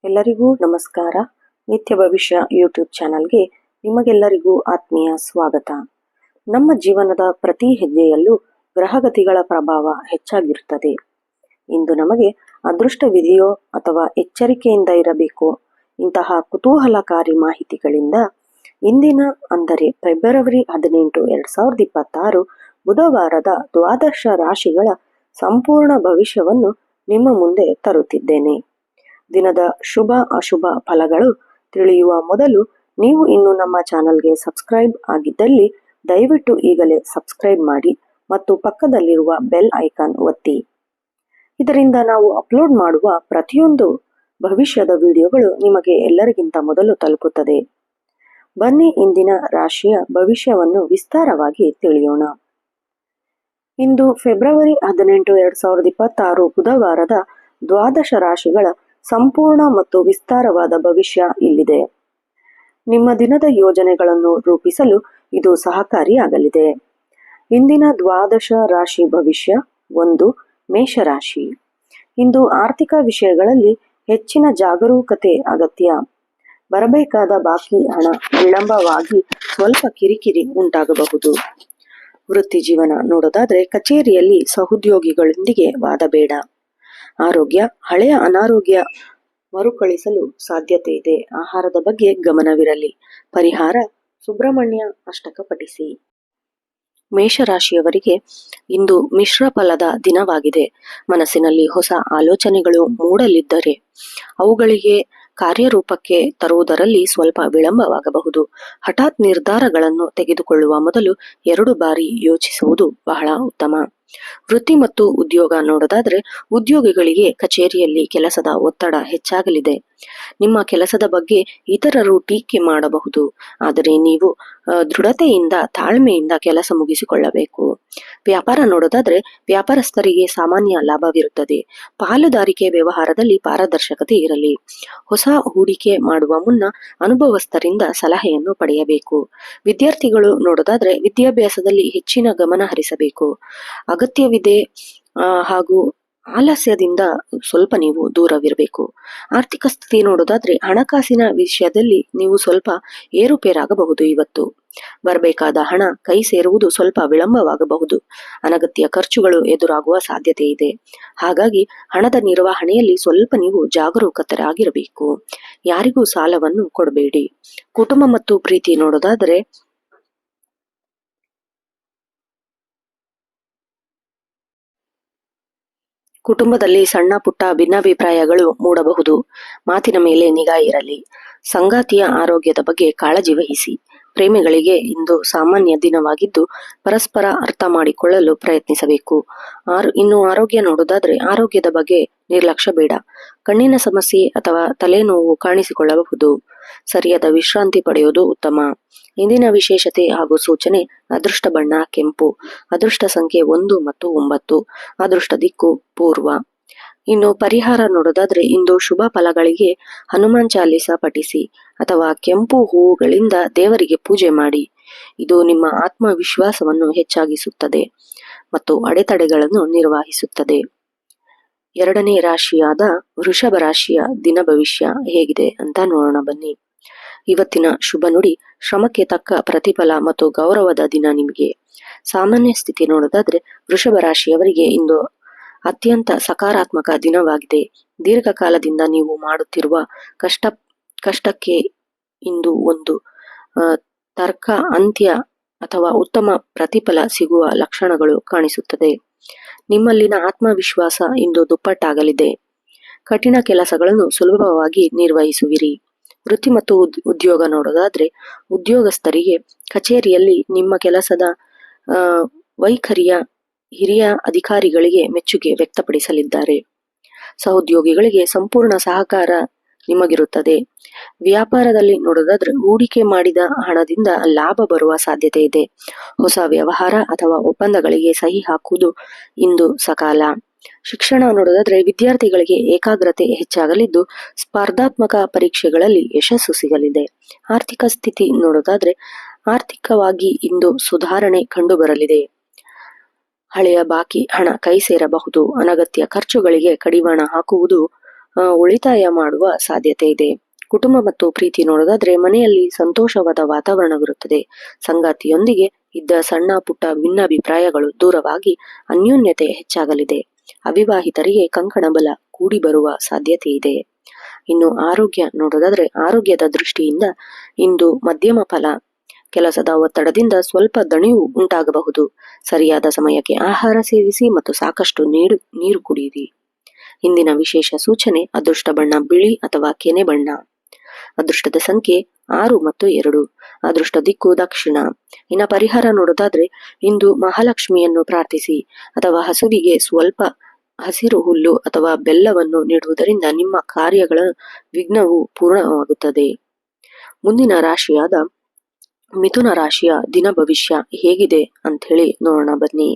ಎಲ್ಲರಿಗೂ ನಮಸ್ಕಾರ. ನಿತ್ಯ ಭವಿಷ್ಯ ಯೂಟ್ಯೂಬ್ ಚಾನಲ್ಗೆ ನಿಮಗೆಲ್ಲರಿಗೂ ಆತ್ಮೀಯ ಸ್ವಾಗತ. ನಮ್ಮ ಜೀವನದ ಪ್ರತಿ ಹೆಜ್ಜೆಯಲ್ಲೂ ಗ್ರಹಗತಿಗಳ ಪ್ರಭಾವ ಹೆಚ್ಚಾಗಿರುತ್ತದೆ. ಇಂದು ನಮಗೆ ಅದೃಷ್ಟವಿದೆಯೋ ಅಥವಾ ಎಚ್ಚರಿಕೆಯಿಂದ ಇರಬೇಕೋ ಇಂತಹ ಕುತೂಹಲಕಾರಿ ಮಾಹಿತಿಗಳಿಂದ ಇಂದಿನ ಅಂದರೆ ಫೆಬ್ರವರಿ 18, 2026 ಬುಧವಾರದ ದ್ವಾದಶ ರಾಶಿಗಳ ಸಂಪೂರ್ಣ ಭವಿಷ್ಯವನ್ನು ನಿಮ್ಮ ಮುಂದೆ ತರುತ್ತಿದ್ದೇನೆ. ದಿನದ ಶುಭ ಅಶುಭ ಫಲಗಳು ತಿಳಿಯುವ ಮೊದಲು ನೀವು ಇನ್ನು ನಮ್ಮ ಚಾನಲ್ಗೆ ಸಬ್ಸ್ಕ್ರೈಬ್ ಆಗಿದ್ದಲ್ಲಿ ದಯವಿಟ್ಟು ಈಗಲೇ ಸಬ್ಸ್ಕ್ರೈಬ್ ಮಾಡಿ ಮತ್ತು ಪಕ್ಕದಲ್ಲಿರುವ ಬೆಲ್ ಐಕಾನ್ ಒತ್ತಿ. ಇದರಿಂದ ನಾವು ಅಪ್ಲೋಡ್ ಮಾಡುವ ಪ್ರತಿಯೊಂದು ಭವಿಷ್ಯದ ವಿಡಿಯೋಗಳು ನಿಮಗೆ ಎಲ್ಲರಿಗಿಂತ ಮೊದಲು ತಲುಪುತ್ತದೆ. ಬನ್ನಿ ಇಂದಿನ ರಾಶಿಯ ಭವಿಷ್ಯವನ್ನು ವಿಸ್ತಾರವಾಗಿ ತಿಳಿಯೋಣ. ಇಂದು ಫೆಬ್ರವರಿ 18, 2026 ಬುಧವಾರದ ದ್ವಾದಶ ರಾಶಿಗಳ ಸಂಪೂರ್ಣ ಮತ್ತು ವಿಸ್ತಾರವಾದ ಭವಿಷ್ಯ ಇಲ್ಲಿದೆ. ನಿಮ್ಮ ದಿನದ ಯೋಜನೆಗಳನ್ನು ರೂಪಿಸಲು ಇದು ಸಹಕಾರಿಯಾಗಲಿದೆ. ಇಂದಿನ ದ್ವಾದಶ ರಾಶಿ ಭವಿಷ್ಯ 1. ಮೇಷರಾಶಿ. ಇಂದು ಆರ್ಥಿಕ ವಿಷಯಗಳಲ್ಲಿ ಹೆಚ್ಚಿನ ಜಾಗರೂಕತೆ ಅಗತ್ಯ. ಬರಬೇಕಾದ ಬಾಕಿ ಹಣ ವಿಳಂಬವಾಗಿ ಸ್ವಲ್ಪ ಕಿರಿಕಿರಿ ಉಂಟಾಗಬಹುದು. ವೃತ್ತಿ ಜೀವನ ನೋಡೋದಾದ್ರೆ ಕಚೇರಿಯಲ್ಲಿ ಸಹೋದ್ಯೋಗಿಗಳೊಂದಿಗೆ ವಾದ ಬೇಡ. ಆರೋಗ್ಯ, ಹಳೆಯ ಅನಾರೋಗ್ಯ ಮರುಕಳಿಸಲು ಸಾಧ್ಯತೆ ಇದೆ. ಆಹಾರದ ಬಗ್ಗೆ ಗಮನವಿರಲಿ. ಪರಿಹಾರ ಸುಬ್ರಹ್ಮಣ್ಯ ಅಷ್ಟಕ ಪಠಿಸಿ. ಮೇಷರಾಶಿಯವರಿಗೆ ಇಂದು ಮಿಶ್ರ ಫಲದ ದಿನವಾಗಿದೆ. ಮನಸ್ಸಿನಲ್ಲಿ ಹೊಸ ಆಲೋಚನೆಗಳು ಮೂಡಲಿದ್ದರೆ ಅವುಗಳಿಗೆ ಕಾರ್ಯರೂಪಕ್ಕೆ ತರುವುದರಲ್ಲಿ ಸ್ವಲ್ಪ ವಿಳಂಬವಾಗಬಹುದು. ಹಠಾತ್ ನಿರ್ಧಾರಗಳನ್ನು ತೆಗೆದುಕೊಳ್ಳುವ ಮೊದಲು 2 ಬಾರಿ ಯೋಚಿಸುವುದು ಬಹಳ ಉತ್ತಮ. ವೃತ್ತಿ ಮತ್ತು ಉದ್ಯೋಗ ನೋಡೋದಾದ್ರೆ ಉದ್ಯೋಗಿಗಳಿಗೆ ಕಚೇರಿಯಲ್ಲಿ ಕೆಲಸದ ಒತ್ತಡ ಹೆಚ್ಚಾಗಲಿದೆ. ನಿಮ್ಮ ಕೆಲಸದ ಬಗ್ಗೆ ಇತರರು ಟೀಕೆ ಮಾಡಬಹುದು, ಆದರೆ ನೀವು ದೃಢತೆಯಿಂದ ತಾಳ್ಮೆಯಿಂದ ಕೆಲಸ ಮುಗಿಸಿಕೊಳ್ಳಬೇಕು. ವ್ಯಾಪಾರ ನೋಡೋದಾದ್ರೆ ವ್ಯಾಪಾರಸ್ಥರಿಗೆ ಸಾಮಾನ್ಯ ಲಾಭವಿರುತ್ತದೆ. ಪಾಲುದಾರಿಕೆ ವ್ಯವಹಾರದಲ್ಲಿ ಪಾರದರ್ಶಕತೆ ಇರಲಿ. ಹೊಸ ಹೂಡಿಕೆ ಮಾಡುವ ಮುನ್ನ ಅನುಭವಸ್ಥರಿಂದ ಸಲಹೆಯನ್ನು ಪಡೆಯಬೇಕು. ವಿದ್ಯಾರ್ಥಿಗಳು ನೋಡೋದಾದ್ರೆ ವಿದ್ಯಾಭ್ಯಾಸದಲ್ಲಿ ಹೆಚ್ಚಿನ ಗಮನ ಹರಿಸಬೇಕು. ಅಗತ್ಯವಿದೆ ಹಾಗೂ ಆಲಸ್ಯದಿಂದ ಸ್ವಲ್ಪ ನೀವು ದೂರವಿರಬೇಕು. ಆರ್ಥಿಕ ಸ್ಥಿತಿ ನೋಡೋದಾದ್ರೆ ಹಣಕಾಸಿನ ವಿಷಯದಲ್ಲಿ ನೀವು ಸ್ವಲ್ಪ ಏರುಪೇರಾಗಬಹುದು. ಇವತ್ತು ಬರಬೇಕಾದ ಹಣ ಕೈ ಸೇರುವುದು ಸ್ವಲ್ಪ ವಿಳಂಬವಾಗಬಹುದು. ಅನಗತ್ಯ ಖರ್ಚುಗಳು ಎದುರಾಗುವ ಸಾಧ್ಯತೆ ಇದೆ. ಹಾಗಾಗಿ ಹಣದ ನಿರ್ವಹಣೆಯಲ್ಲಿ ಸ್ವಲ್ಪ ನೀವು ಜಾಗರೂಕತರಾಗಿರಬೇಕು. ಯಾರಿಗೂ ಸಾಲವನ್ನು ಕೊಡಬೇಡಿ. ಕುಟುಂಬ ಮತ್ತು ಪ್ರೀತಿ ನೋಡೋದಾದ್ರೆ ಕುಟುಂಬದಲ್ಲಿ ಸಣ್ಣ ಪುಟ್ಟ ಭಿನ್ನಾಭಿಪ್ರಾಯಗಳು ಮೂಡಬಹುದು. ಮಾತಿನ ಮೇಲೆ ನಿಗಾ ಇರಲಿ. ಸಂಗಾತಿಯ ಆರೋಗ್ಯದ ಬಗ್ಗೆ ಕಾಳಜಿ ವಹಿಸಿ. ಪ್ರೇಮಿಗಳಿಗೆ ಇಂದು ಸಾಮಾನ್ಯ ದಿನವಾಗಿದ್ದು ಪರಸ್ಪರ ಅರ್ಥ ಮಾಡಿಕೊಳ್ಳಲು ಪ್ರಯತ್ನಿಸಬೇಕು. ಇನ್ನು ಆರೋಗ್ಯ ನೋಡೋದಾದ್ರೆ ಆರೋಗ್ಯದ ಬಗ್ಗೆ ನಿರ್ಲಕ್ಷ್ಯ ಬೇಡ. ಕಣ್ಣಿನ ಸಮಸ್ಯೆ ಅಥವಾ ತಲೆನೋವು ಕಾಣಿಸಿಕೊಳ್ಳಬಹುದು. ಸರಿಯಾದ ವಿಶ್ರಾಂತಿ ಪಡೆಯುವುದು ಉತ್ತಮ. ಇಂದಿನ ವಿಶೇಷತೆ ಹಾಗೂ ಸೂಚನೆ: ಅದೃಷ್ಟ ಬಣ್ಣ ಕೆಂಪು, ಅದೃಷ್ಟ ಸಂಖ್ಯೆ 1 ಮತ್ತು 9, ಅದೃಷ್ಟ ದಿಕ್ಕು ಪೂರ್ವ. ಇನ್ನು ಪರಿಹಾರ ನೋಡೋದಾದ್ರೆ ಇಂದು ಶುಭ ಫಲಗಳಿಗೆ ಹನುಮಾನ್ ಚಾಲೀಸ ಪಠಿಸಿ ಅಥವಾ ಕೆಂಪು ಹೂವುಗಳಿಂದ ದೇವರಿಗೆ ಪೂಜೆ ಮಾಡಿ. ಇದು ನಿಮ್ಮ ಆತ್ಮವಿಶ್ವಾಸವನ್ನು ಹೆಚ್ಚಾಗಿಸುತ್ತದೆ ಮತ್ತು ಅಡೆತಡೆಗಳನ್ನು ನಿರ್ವಹಿಸುತ್ತದೆ. 2ನೇ ರಾಶಿಯಾದ ವೃಷಭ ರಾಶಿಯ ದಿನ ಭವಿಷ್ಯ ಹೇಗಿದೆ ಅಂತ ನೋಡೋಣ ಬನ್ನಿ. ಇವತ್ತಿನ ಶುಭ ನುಡಿ: ಶ್ರಮಕ್ಕೆ ತಕ್ಕ ಪ್ರತಿಫಲ ಮತ್ತು ಗೌರವದ ದಿನ ನಿಮಗೆ. ಸಾಮಾನ್ಯ ಸ್ಥಿತಿ ನೋಡೋದಾದ್ರೆ ವೃಷಭ ರಾಶಿಯವರಿಗೆ ಇಂದು ಅತ್ಯಂತ ಸಕಾರಾತ್ಮಕ ದಿನವಾಗಿದೆ. ದೀರ್ಘಕಾಲದಿಂದ ನೀವು ಮಾಡುತ್ತಿರುವ ಕಷ್ಟಕ್ಕೆ ಇಂದು ಒಂದು ತರ್ಕ ಅಂತ್ಯ ಅಥವಾ ಉತ್ತಮ ಪ್ರತಿಫಲ ಸಿಗುವ ಲಕ್ಷಣಗಳು ಕಾಣಿಸುತ್ತದೆ. ನಿಮ್ಮಲ್ಲಿನ ಆತ್ಮವಿಶ್ವಾಸ ಇಂದು ದುಪ್ಪಟ್ಟಾಗಲಿದೆ. ಕಠಿಣ ಕೆಲಸಗಳನ್ನು ಸುಲಭವಾಗಿ ನಿರ್ವಹಿಸುವಿರಿ. ವೃತ್ತಿ ಮತ್ತು ಉದ್ಯೋಗ ನೋಡೋದಾದ್ರೆ ಉದ್ಯೋಗಸ್ಥರಿಗೆ ಕಚೇರಿಯಲ್ಲಿ ನಿಮ್ಮ ಕೆಲಸದ ವೈಖರಿಯ ಹಿರಿಯ ಅಧಿಕಾರಿಗಳಿಗೆ ಮೆಚ್ಚುಗೆ ವ್ಯಕ್ತಪಡಿಸಲಿದ್ದಾರೆ. ಸಹೋದ್ಯೋಗಿಗಳಿಗೆ ಸಂಪೂರ್ಣ ಸಹಕಾರ ನಿಮಗಿರುತ್ತದೆ. ವ್ಯಾಪಾರದಲ್ಲಿ ನೋಡೋದಾದ್ರೆ ಹೂಡಿಕೆ ಮಾಡಿದ ಹಣದಿಂದ ಲಾಭ ಬರುವ ಸಾಧ್ಯತೆ ಇದೆ. ಹೊಸ ವ್ಯವಹಾರ ಅಥವಾ ಒಪ್ಪಂದಗಳಿಗೆ ಸಹಿ ಹಾಕುವುದು ಇಂದು ಸಕಾಲ. ಶಿಕ್ಷಣ ನೋಡೋದಾದ್ರೆ ವಿದ್ಯಾರ್ಥಿಗಳಿಗೆ ಏಕಾಗ್ರತೆ ಹೆಚ್ಚಾಗಲಿದ್ದು ಸ್ಪರ್ಧಾತ್ಮಕ ಪರೀಕ್ಷೆಗಳಲ್ಲಿ ಯಶಸ್ಸು ಸಿಗಲಿದೆ. ಆರ್ಥಿಕ ಸ್ಥಿತಿ ನೋಡೋದಾದ್ರೆ ಆರ್ಥಿಕವಾಗಿ ಇಂದು ಸುಧಾರಣೆ ಕಂಡುಬರಲಿದೆ. ಹಳೆಯ ಬಾಕಿ ಹಣ ಕೈ ಸೇರಬಹುದು. ಅನಗತ್ಯ ಖರ್ಚುಗಳಿಗೆ ಕಡಿವಾಣ ಹಾಕುವುದು ಉಳಿತಾಯ ಮಾಡುವ ಸಾಧ್ಯತೆ ಇದೆ. ಕುಟುಂಬ ಮತ್ತು ಪ್ರೀತಿ ನೋಡೋದಾದ್ರೆ ಮನೆಯಲ್ಲಿ ಸಂತೋಷವಾದ ವಾತಾವರಣವಿರುತ್ತದೆ. ಸಂಗಾತಿಯೊಂದಿಗೆ ಇದ್ದ ಸಣ್ಣ ಪುಟ್ಟ ಭಿನ್ನಾಭಿಪ್ರಾಯಗಳು ದೂರವಾಗಿ ಅನ್ಯೋನ್ಯತೆ ಹೆಚ್ಚಾಗಲಿದೆ. ಅವಿವಾಹಿತರಿಗೆ ಕಂಕಣ ಬಲ ಕೂಡಿ ಬರುವ ಸಾಧ್ಯತೆ ಇದೆ. ಇನ್ನು ಆರೋಗ್ಯ ನೋಡೋದಾದ್ರೆ ಆರೋಗ್ಯದ ದೃಷ್ಟಿಯಿಂದ ಇಂದು ಮಧ್ಯಮ ಫಲ. ಕೆಲಸದ ಒತ್ತಡದಿಂದ ಸ್ವಲ್ಪ ದಣಿವು ಉಂಟಾಗಬಹುದು. ಸರಿಯಾದ ಸಮಯಕ್ಕೆ ಆಹಾರ ಸೇವಿಸಿ ಮತ್ತು ಸಾಕಷ್ಟು ನೀರು ಕುಡಿಯಿರಿ. ಇಂದಿನ ವಿಶೇಷ ಸೂಚನೆ ಅದೃಷ್ಟ ಬಣ್ಣ ಬಿಳಿ ಅಥವಾ ಕೆನೆ ಬಣ್ಣ. ಅದೃಷ್ಟದ ಸಂಖ್ಯೆ 6 ಮತ್ತು 2. ಅದೃಷ್ಟ ದಿಕ್ಕು ದಕ್ಷಿಣ. ಇನ್ನ ಪರಿಹಾರ ನೋಡೋದಾದ್ರೆ ಇಂದು ಮಹಾಲಕ್ಷ್ಮಿಯನ್ನು ಪ್ರಾರ್ಥಿಸಿ ಅಥವಾ ಹಸುವಿಗೆ ಸ್ವಲ್ಪ ಹಸಿರು ಹುಲ್ಲು ಅಥವಾ ಬೆಲ್ಲವನ್ನು ನೀಡುವುದರಿಂದ ನಿಮ್ಮ ಕಾರ್ಯಗಳ ವಿಘ್ನವು ಪೂರ್ಣವಾಗುತ್ತದೆ. ಮುಂದಿನ ರಾಶಿಯಾದ ಮಿಥುನ ರಾಶಿಯ ದಿನ ಭವಿಷ್ಯ ಹೇಗಿದೆ ಅಂತ ಹೇಳಿ ನೋಡೋಣ ಬನ್ನಿ.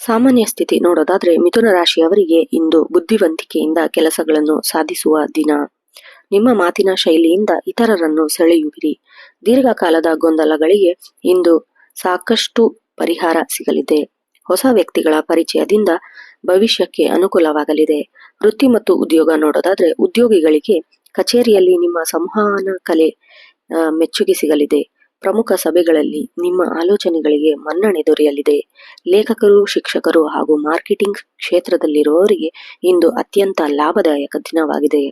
ಸಾಮಾನ್ಯ ಸ್ಥಿತಿ ನೋಡೋದಾದ್ರೆ ಮಿಥುನ ರಾಶಿಯವರಿಗೆ ಇಂದು ಬುದ್ಧಿವಂತಿಕೆಯಿಂದ ಕೆಲಸಗಳನ್ನು ಸಾಧಿಸುವ ದಿನ. ನಿಮ್ಮ ಮಾತಿನ ಶೈಲಿಯಿಂದ ಇತರರನ್ನು ಸೆಳೆಯುವಿರಿ. ದೀರ್ಘಕಾಲದ ಗೊಂದಲಗಳಿಗೆ ಇಂದು ಸಾಕಷ್ಟು ಪರಿಹಾರ ಸಿಗಲಿದೆ. ಹೊಸ ವ್ಯಕ್ತಿಗಳ ಪರಿಚಯದಿಂದ ಭವಿಷ್ಯಕ್ಕೆ ಅನುಕೂಲವಾಗಲಿದೆ. ವೃತ್ತಿ ಮತ್ತು ಉದ್ಯೋಗ ನೋಡೋದಾದ್ರೆ ಉದ್ಯೋಗಿಗಳಿಗೆ ಕಚೇರಿಯಲ್ಲಿ ನಿಮ್ಮ ಸಂವಹನ ಕಲೆ ಮೆಚ್ಚುಗೆ ಸಿಗಲಿದೆ. ಪ್ರಮುಖ ಸಭೆಗಳಲ್ಲಿ ನಿಮ್ಮ ಆಲೋಚನೆಗಳಿಗೆ ಮನ್ನಣೆ ದೊರೆಯಲಿದೆ. ಲೇಖಕರು, ಶಿಕ್ಷಕರು ಹಾಗೂ ಮಾರ್ಕೆಟಿಂಗ್ ಕ್ಷೇತ್ರದಲ್ಲಿರುವವರಿಗೆ ಇಂದು ಅತ್ಯಂತ ಲಾಭದಾಯಕ ದಿನವಾಗಿದೆ.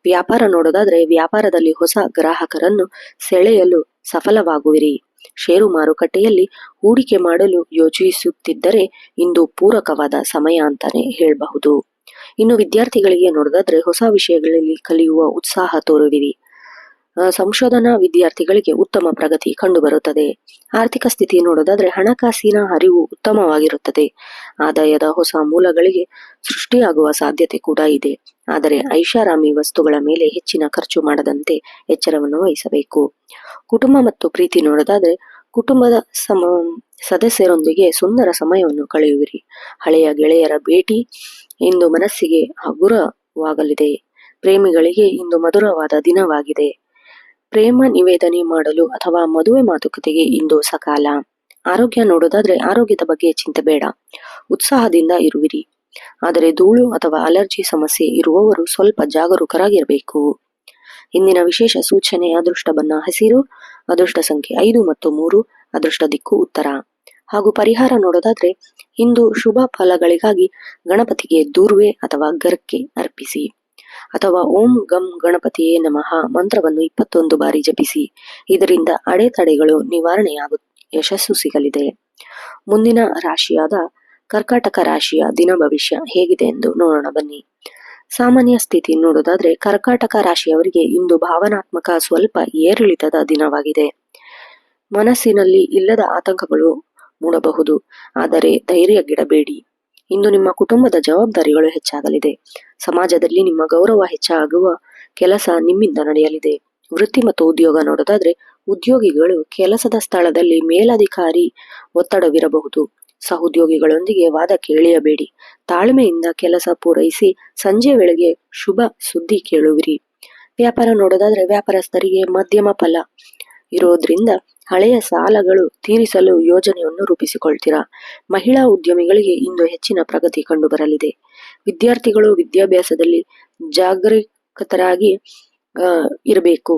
ವ್ಯಾಪಾರ ನೋಡೋದಾದ್ರೆ ವ್ಯಾಪಾರದಲ್ಲಿ ಹೊಸ ಗ್ರಾಹಕರನ್ನು ಸೆಳೆಯಲು ಸಫಲವಾಗುವಿರಿ. ಷೇರು ಮಾರುಕಟ್ಟೆಯಲ್ಲಿ ಹೂಡಿಕೆ ಮಾಡಲು ಯೋಚಿಸುತ್ತಿದ್ದರೆ ಇಂದು ಪೂರಕವಾದ ಸಮಯ ಅಂತಾನೆ ಹೇಳಬಹುದು. ಇನ್ನು ವಿದ್ಯಾರ್ಥಿಗಳಿಗೆ ನೋಡೋದಾದ್ರೆ ಹೊಸ ವಿಷಯಗಳಲ್ಲಿ ಕಲಿಯುವ ಉತ್ಸಾಹ ತೋರುವಿರಿ. ಸಂಶೋಧನಾ ವಿದ್ಯಾರ್ಥಿಗಳಿಗೆ ಉತ್ತಮ ಪ್ರಗತಿ ಕಂಡುಬರುತ್ತದೆ. ಆರ್ಥಿಕ ಸ್ಥಿತಿ ನೋಡೋದಾದ್ರೆ ಹಣಕಾಸಿನ ಹರಿವು ಉತ್ತಮವಾಗಿರುತ್ತದೆ. ಆದಾಯದ ಹೊಸ ಮೂಲಗಳಿಗೆ ಸೃಷ್ಟಿಯಾಗುವ ಸಾಧ್ಯತೆ ಕೂಡ ಇದೆ. ಆದರೆ ಐಷಾರಾಮಿ ವಸ್ತುಗಳ ಮೇಲೆ ಹೆಚ್ಚಿನ ಖರ್ಚು ಮಾಡದಂತೆ ಎಚ್ಚರವನ್ನು ವಹಿಸಬೇಕು. ಕುಟುಂಬ ಮತ್ತು ಪ್ರೀತಿ ನೋಡೋದಾದ್ರೆ ಕುಟುಂಬದ ಸದಸ್ಯರೊಂದಿಗೆ ಸುಂದರ ಸಮಯವನ್ನು ಕಳೆಯುವಿರಿ. ಹಳೆಯ ಗೆಳೆಯರ ಭೇಟಿ ಇಂದು ಮನಸ್ಸಿಗೆ ಹಗುರವಾಗಲಿದೆ. ಪ್ರೇಮಿಗಳಿಗೆ ಇಂದು ಮಧುರವಾದ ದಿನವಾಗಿದೆ. ಪ್ರೇಮ ನಿವೇದನೆ ಮಾಡಲು ಅಥವಾ ಮದುವೆ ಮಾತುಕತೆಗೆ ಇಂದು ಸಕಾಲ. ಆರೋಗ್ಯ ನೋಡೋದಾದ್ರೆ ಆರೋಗ್ಯದ ಬಗ್ಗೆ ಚಿಂತೆ ಬೇಡ. ಉತ್ಸಾಹದಿಂದ ಇರುವಿರಿ. ಆದರೆ ಧೂಳು ಅಥವಾ ಅಲರ್ಜಿ ಸಮಸ್ಯೆ ಇರುವವರು ಸ್ವಲ್ಪ ಜಾಗರೂಕರಾಗಿರಬೇಕು. ಇಂದಿನ ವಿಶೇಷ ಸೂಚನೆ ಅದೃಷ್ಟ ಬಣ್ಣ ಹಸಿರು. ಅದೃಷ್ಟ ಸಂಖ್ಯೆ 5 ಮತ್ತು 3. ಅದೃಷ್ಟ ದಿಕ್ಕು ಉತ್ತರ. ಹಾಗೂ ಪರಿಹಾರ ನೋಡೋದಾದ್ರೆ ಇಂದು ಶುಭ ಫಲಗಳಿಗಾಗಿ ಗಣಪತಿಗೆ ದೂರ್ವೆ ಅಥವಾ ಗರ್ಕೆ ಅರ್ಪಿಸಿ ಅಥವಾ ಓಂ ಗಂ ಗಣಪತಿಯೇ ನಮಃ ಮಂತ್ರವನ್ನು 21 ಬಾರಿ ಜಪಿಸಿ. ಇದರಿಂದ ಅಡೆತಡೆಗಳು ಯಶಸ್ಸು ಸಿಗಲಿದೆ. ಮುಂದಿನ ರಾಶಿಯಾದ ಕರ್ಕಾಟಕ ರಾಶಿಯ ದಿನ ಭವಿಷ್ಯ ಹೇಗಿದೆ ಎಂದು ನೋಡೋಣ ಬನ್ನಿ. ಸಾಮಾನ್ಯ ಸ್ಥಿತಿ ನೋಡೋದಾದ್ರೆ ಕರ್ಕಾಟಕ ರಾಶಿಯವರಿಗೆ ಇಂದು ಭಾವನಾತ್ಮಕ ಸ್ವಲ್ಪ ಏರಿಳಿತದ ದಿನವಾಗಿದೆ. ಮನಸ್ಸಿನಲ್ಲಿ ಇಲ್ಲದ ಆತಂಕಗಳು ಮೂಡಬಹುದು. ಆದರೆ ಧೈರ್ಯಗೆಡಬೇಡಿ. ಇಂದು ನಿಮ್ಮ ಕುಟುಂಬದ ಜವಾಬ್ದಾರಿಗಳು ಹೆಚ್ಚಾಗಲಿದೆ. ಸಮಾಜದಲ್ಲಿ ನಿಮ್ಮ ಗೌರವ ಹೆಚ್ಚಾಗುವ ಕೆಲಸ ನಿಮ್ಮಿಂದ ನಡೆಯಲಿದೆ. ವೃತ್ತಿ ಮತ್ತು ಉದ್ಯೋಗ ನೋಡೋದಾದ್ರೆ ಉದ್ಯೋಗಿಗಳು ಕೆಲಸದ ಸ್ಥಳದಲ್ಲಿ ಮೇಲಧಿಕಾರಿ ಒತ್ತಡವಿರಬಹುದು. ಸಹೋದ್ಯೋಗಿಗಳೊಂದಿಗೆ ವಾದಕ್ಕೆ ಇಳಿಯಬೇಡಿ. ತಾಳ್ಮೆಯಿಂದ ಕೆಲಸ ಪೂರೈಸಿ ಸಂಜೆ ವೇಳೆಗೆ ಶುಭ ಸುದ್ದಿ ಕೇಳುವಿರಿ. ವ್ಯಾಪಾರ ನೋಡೋದಾದ್ರೆ ವ್ಯಾಪಾರಸ್ಥರಿಗೆ ಮಧ್ಯಮ ಫಲ ಇರೋದ್ರಿಂದ ಹಳೆಯ ಸಾಲಗಳು ತೀರಿಸಲು ಯೋಜನೆಯನ್ನು ರೂಪಿಸಿಕೊಳ್ತೀರಾ. ಮಹಿಳಾ ಉದ್ಯಮಿಗಳಿಗೆ ಇಂದು ಹೆಚ್ಚಿನ ಪ್ರಗತಿ ಕಂಡು ಬರಲಿದೆ. ವಿದ್ಯಾರ್ಥಿಗಳು ವಿದ್ಯಾಭ್ಯಾಸದಲ್ಲಿ ಜಾಗರೂಕರಾಗಿ ಇರಬೇಕು.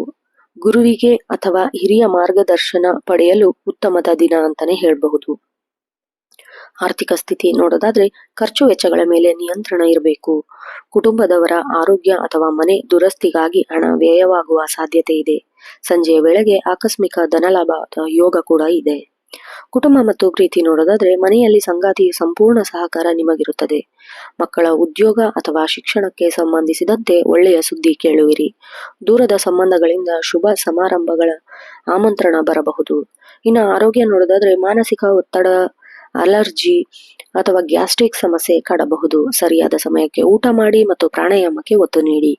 ಗುರುವಿಗೆ ಅಥವಾ ಹಿರಿಯ ಮಾರ್ಗದರ್ಶನ ಪಡೆಯಲು ಉತ್ತಮದ ದಿನ ಅಂತಾನೆ ಹೇಳಬಹುದು. ಆರ್ಥಿಕ ಸ್ಥಿತಿ ನೋಡೋದಾದ್ರೆ ಖರ್ಚು ವೆಚ್ಚಗಳ ಮೇಲೆ ನಿಯಂತ್ರಣ ಇರಬೇಕು. ಕುಟುಂಬದವರ ಆರೋಗ್ಯ ಅಥವಾ ಮನೆ ದುರಸ್ತಿಗಾಗಿ ಹಣ ವ್ಯಯವಾಗುವ ಸಾಧ್ಯತೆ ಇದೆ. ಸಂಜೆಯ ವೇಳೆಗೆ ಆಕಸ್ಮಿಕ ಧನಲಾಭದ ಯೋಗ ಕೂಡ ಇದೆ. ಕುಟುಂಬ ಮತ್ತು ಪ್ರೀತಿ ನೋಡೋದಾದ್ರೆ ಮನೆಯಲ್ಲಿ ಸಂಗಾತಿಯ ಸಂಪೂರ್ಣ ಸಹಕಾರ ನಿಮಗಿರುತ್ತದೆ. ಮಕ್ಕಳ ಉದ್ಯೋಗ ಅಥವಾ ಶಿಕ್ಷಣಕ್ಕೆ ಸಂಬಂಧಿಸಿದಂತೆ ಒಳ್ಳೆಯ ಸುದ್ದಿ ಕೇಳುವಿರಿ. ದೂರದ ಸಂಬಂಧಗಳಿಂದ ಶುಭ ಸಮಾರಂಭಗಳ ಆಮಂತ್ರಣ ಬರಬಹುದು. ಇನ್ನು ಆರೋಗ್ಯ ನೋಡೋದಾದ್ರೆ ಮಾನಸಿಕ ಒತ್ತಡ, ಅಲರ್ಜಿ ಅಥವಾ ಗ್ಯಾಸ್ಟ್ರಿಕ್ ಸಮಸ್ಯೆ ಕಾಡಬಹುದು. ಸರಿಯಾದ ಸಮಯಕ್ಕೆ ಊಟ ಮಾಡಿ ಮತ್ತು ಪ್ರಾಣಾಯಾಮಕ್ಕೆ ಒತ್ತು ನೀಡಿ.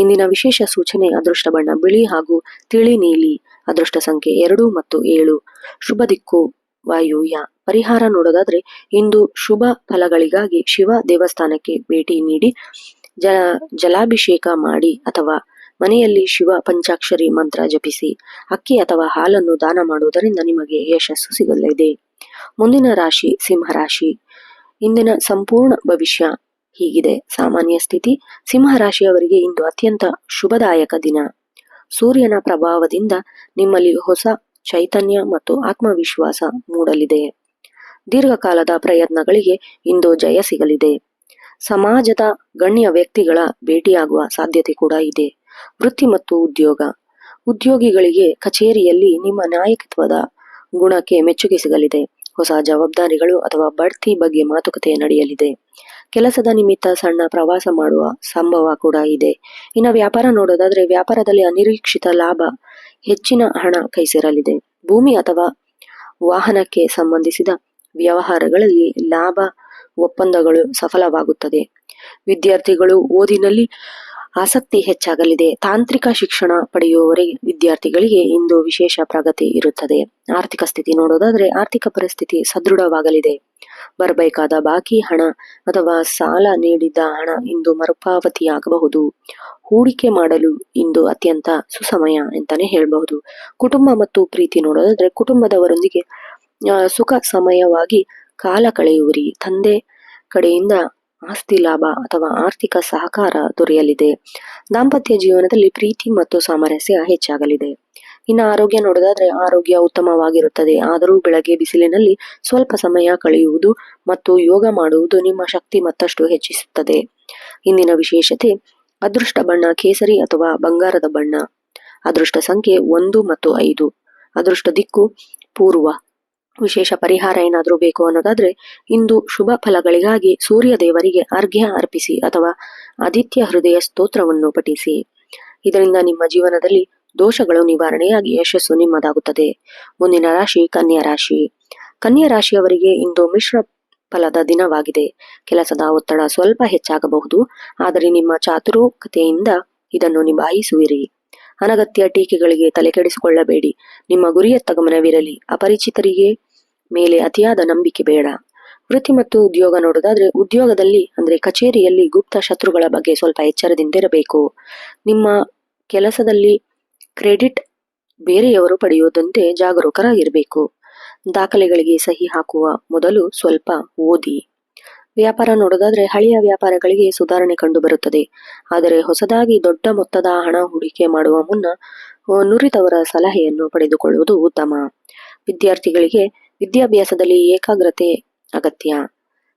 ಇಂದಿನ ವಿಶೇಷ ಸೂಚನೆ ಅದೃಷ್ಟ ಬಣ್ಣ ಬಿಳಿ ಹಾಗೂ ತಿಳಿ ನೀಲಿ. ಅದೃಷ್ಟ ಸಂಖ್ಯೆ 2 ಮತ್ತು 7. ಶುಭ ದಿಕ್ಕು ವಾಯುವ್ಯ. ಪರಿಹಾರ ನೋಡೋದಾದ್ರೆ ಇಂದು ಶುಭ ಫಲಗಳಿಗಾಗಿ ಶಿವ ದೇವಸ್ಥಾನಕ್ಕೆ ಭೇಟಿ ನೀಡಿ ಜಲಾಭಿಷೇಕ ಮಾಡಿ ಅಥವಾ ಮನೆಯಲ್ಲಿ ಶಿವ ಪಂಚಾಕ್ಷರಿ ಮಂತ್ರ ಜಪಿಸಿ. ಅಕ್ಕಿ ಅಥವಾ ಹಾಲನ್ನು ದಾನ ಮಾಡುವುದರಿಂದ ನಿಮಗೆ ಯಶಸ್ಸು ಸಿಗಲಿದೆ. ಮುಂದಿನ ರಾಶಿ ಸಿಂಹರಾಶಿ. ಇಂದಿನ ಸಂಪೂರ್ಣ ಭವಿಷ್ಯ ಹೀಗಿದೆ ಸಾಮಾನ್ಯ ಸ್ಥಿತಿ. ಸಿಂಹ ರಾಶಿಯವರಿಗೆ ಇಂದು ಅತ್ಯಂತ ಶುಭದಾಯಕ ದಿನ. ಸೂರ್ಯನ ಪ್ರಭಾವದಿಂದ ನಿಮ್ಮಲ್ಲಿ ಹೊಸ ಚೈತನ್ಯ ಮತ್ತು ಆತ್ಮವಿಶ್ವಾಸ ಮೂಡಲಿದೆ. ದೀರ್ಘಕಾಲದ ಪ್ರಯತ್ನಗಳಿಗೆ ಇಂದು ಜಯ ಸಿಗಲಿದೆ. ಸಮಾಜದ ಗಣ್ಯ ವ್ಯಕ್ತಿಗಳ ಭೇಟಿಯಾಗುವ ಸಾಧ್ಯತೆ ಕೂಡ ಇದೆ. ವೃತ್ತಿ ಮತ್ತು ಉದ್ಯೋಗ. ಉದ್ಯೋಗಿಗಳಿಗೆ ಕಚೇರಿಯಲ್ಲಿ ನಿಮ್ಮ ನಾಯಕತ್ವದ ಗುಣಕ್ಕೆ ಮೆಚ್ಚುಗೆ ಸಿಗಲಿದೆ. ಹೊಸ ಜವಾಬ್ದಾರಿಗಳು ಅಥವಾ ಬಡ್ತಿ ಬಗ್ಗೆ ಮಾತುಕತೆ ನಡೆಯಲಿದೆ. ಕೆಲಸದ ನಿಮಿತ್ತ ಸಣ್ಣ ಪ್ರವಾಸ ಮಾಡುವ ಸಂಭವ ಕೂಡ ಇದೆ. ಇನ್ನು ವ್ಯಾಪಾರ ನೋಡೋದಾದ್ರೆ ವ್ಯಾಪಾರದಲ್ಲಿ ಅನಿರೀಕ್ಷಿತ ಲಾಭ, ಹೆಚ್ಚಿನ ಹಣ ಕೈ ಸೇರಲಿದೆ. ಭೂಮಿ ಅಥವಾ ವಾಹನಕ್ಕೆ ಸಂಬಂಧಿಸಿದ ವ್ಯವಹಾರಗಳಲ್ಲಿ ಲಾಭ ಒಪ್ಪಂದಗಳು ಸಫಲವಾಗುತ್ತದೆ. ವಿದ್ಯಾರ್ಥಿಗಳು ಓದಿನಲ್ಲಿ ಆಸಕ್ತಿ ಹೆಚ್ಚಾಗಲಿದೆ. ತಾಂತ್ರಿಕ ಶಿಕ್ಷಣ ಪಡೆಯುವವರಿಗೆ ವಿದ್ಯಾರ್ಥಿಗಳಿಗೆ ಇಂದು ವಿಶೇಷ ಪ್ರಗತಿ ಇರುತ್ತದೆ. ಆರ್ಥಿಕ ಸ್ಥಿತಿ ನೋಡೋದಾದ್ರೆ ಆರ್ಥಿಕ ಪರಿಸ್ಥಿತಿ ಸದೃಢವಾಗಲಿದೆ. ಬರಬೇಕಾದ ಬಾಕಿ ಹಣ ಅಥವಾ ಸಾಲ ನೀಡಿದ್ದ ಹಣ ಇಂದು ಮರುಪಾವತಿಯಾಗಬಹುದು. ಹೂಡಿಕೆ ಮಾಡಲು ಇಂದು ಅತ್ಯಂತ ಸುಸಮಯ ಅಂತಾನೆ ಹೇಳಬಹುದು. ಕುಟುಂಬ ಮತ್ತು ಪ್ರೀತಿ ನೋಡೋದಾದ್ರೆ ಕುಟುಂಬದವರೊಂದಿಗೆ ಸುಖ ಸಮಯವಾಗಿ ಕಾಲ ಕಳೆಯುವಿರಿ. ತಂದೆ ಕಡೆಯಿಂದ ಆಸ್ತಿ ಲಾಭ ಅಥವಾ ಆರ್ಥಿಕ ಸಹಕಾರ ದೊರೆಯಲಿದೆ. ದಾಂಪತ್ಯ ಜೀವನದಲ್ಲಿ ಪ್ರೀತಿ ಮತ್ತು ಸಾಮರಸ್ಯ ಹೆಚ್ಚಾಗಲಿದೆ. ಇನ್ನು ಆರೋಗ್ಯ ನೋಡೋದಾದ್ರೆ ಆರೋಗ್ಯ ಉತ್ತಮವಾಗಿರುತ್ತದೆ. ಆದರೂ ಬೆಳಗ್ಗೆ ಬಿಸಿಲಿನಲ್ಲಿ ಸ್ವಲ್ಪ ಸಮಯ ಕಳೆಯುವುದು ಮತ್ತು ಯೋಗ ಮಾಡುವುದು ನಿಮ್ಮ ಶಕ್ತಿ ಮತ್ತಷ್ಟು ಹೆಚ್ಚಿಸುತ್ತದೆ. ಇಂದಿನ ವಿಶೇಷತೆ ಅದೃಷ್ಟ ಬಣ್ಣ ಕೇಸರಿ ಅಥವಾ ಬಂಗಾರದ ಬಣ್ಣ. ಅದೃಷ್ಟ ಸಂಖ್ಯೆ 1 ಮತ್ತು 5. ಅದೃಷ್ಟ ದಿಕ್ಕು ಪೂರ್ವ. ವಿಶೇಷ ಪರಿಹಾರ ಏನಾದರೂ ಬೇಕು ಅನ್ನೋದಾದ್ರೆ ಇಂದು ಶುಭ ಫಲಗಳಿಗಾಗಿ ಸೂರ್ಯ ದೇವರಿಗೆ ಅರ್ಘ್ಯ ಅರ್ಪಿಸಿ ಅಥವಾ ಆದಿತ್ಯ ಹೃದಯ ಸ್ತೋತ್ರವನ್ನು ಪಠಿಸಿ. ಇದರಿಂದ ನಿಮ್ಮ ಜೀವನದಲ್ಲಿ ದೋಷಗಳು ನಿವಾರಣೆಯಾಗಿ ಯಶಸ್ಸು ನಿಮ್ಮದಾಗುತ್ತದೆ. ಮುಂದಿನ ರಾಶಿ ಕನ್ಯಾ ರಾಶಿ. ಕನ್ಯಾ ರಾಶಿಯವರಿಗೆ ಇಂದು ಮಿಶ್ರ ಫಲದ ದಿನವಾಗಿದೆ. ಕೆಲಸದ ಒತ್ತಡ ಸ್ವಲ್ಪ ಹೆಚ್ಚಾಗಬಹುದು, ಆದರೆ ನಿಮ್ಮ ಚಾತುರ್ಯತೆಯಿಂದ ಇದನ್ನು ನಿಭಾಯಿಸುವಿರಿ. ಅನಗತ್ಯ ಟೀಕೆಗಳಿಗೆ ತಲೆಕೆಡಿಸಿಕೊಳ್ಳಬೇಡಿ. ನಿಮ್ಮ ಗುರಿಯತ್ತ ಗಮನವಿರಲಿ. ಅಪರಿಚಿತರಿಗೆ ಮೇಲೆ ಅತಿಯಾದ ನಂಬಿಕೆ ಬೇಡ. ವೃತ್ತಿ ಮತ್ತು ಉದ್ಯೋಗ ನೋಡೋದಾದ್ರೆ ಉದ್ಯೋಗದಲ್ಲಿ ಅಂದ್ರೆ ಕಚೇರಿಯಲ್ಲಿ ಗುಪ್ತ ಶತ್ರುಗಳ ಬಗ್ಗೆ ಸ್ವಲ್ಪ ಎಚ್ಚರದಿಂದಿರಬೇಕು. ನಿಮ್ಮ ಕೆಲಸದಲ್ಲಿ ಕ್ರೆಡಿಟ್ ಬೇರೆಯವರು ಪಡೆಯುವುದಂತೆ ಜಾಗರೂಕರಾಗಿರಬೇಕು. ದಾಖಲೆಗಳಿಗೆ ಸಹಿ ಹಾಕುವ ಮೊದಲು ಸ್ವಲ್ಪ ಓದಿ. ವ್ಯಾಪಾರ ನೋಡೋದಾದ್ರೆ ಹಳೆಯ ವ್ಯಾಪಾರಗಳಿಗೆ ಸುಧಾರಣೆ ಕಂಡು ಬರುತ್ತದೆ. ಆದರೆ ಹೊಸದಾಗಿ ದೊಡ್ಡ ಮೊತ್ತದ ಹಣ ಹೂಡಿಕೆ ಮಾಡುವ ಮುನ್ನ ನುರಿತವರ ಸಲಹೆಯನ್ನು ಪಡೆದುಕೊಳ್ಳುವುದು ಉತ್ತಮ. ವಿದ್ಯಾರ್ಥಿಗಳಿಗೆ ವಿದ್ಯಾಭ್ಯಾಸದಲ್ಲಿ ಏಕಾಗ್ರತೆ ಅಗತ್ಯ.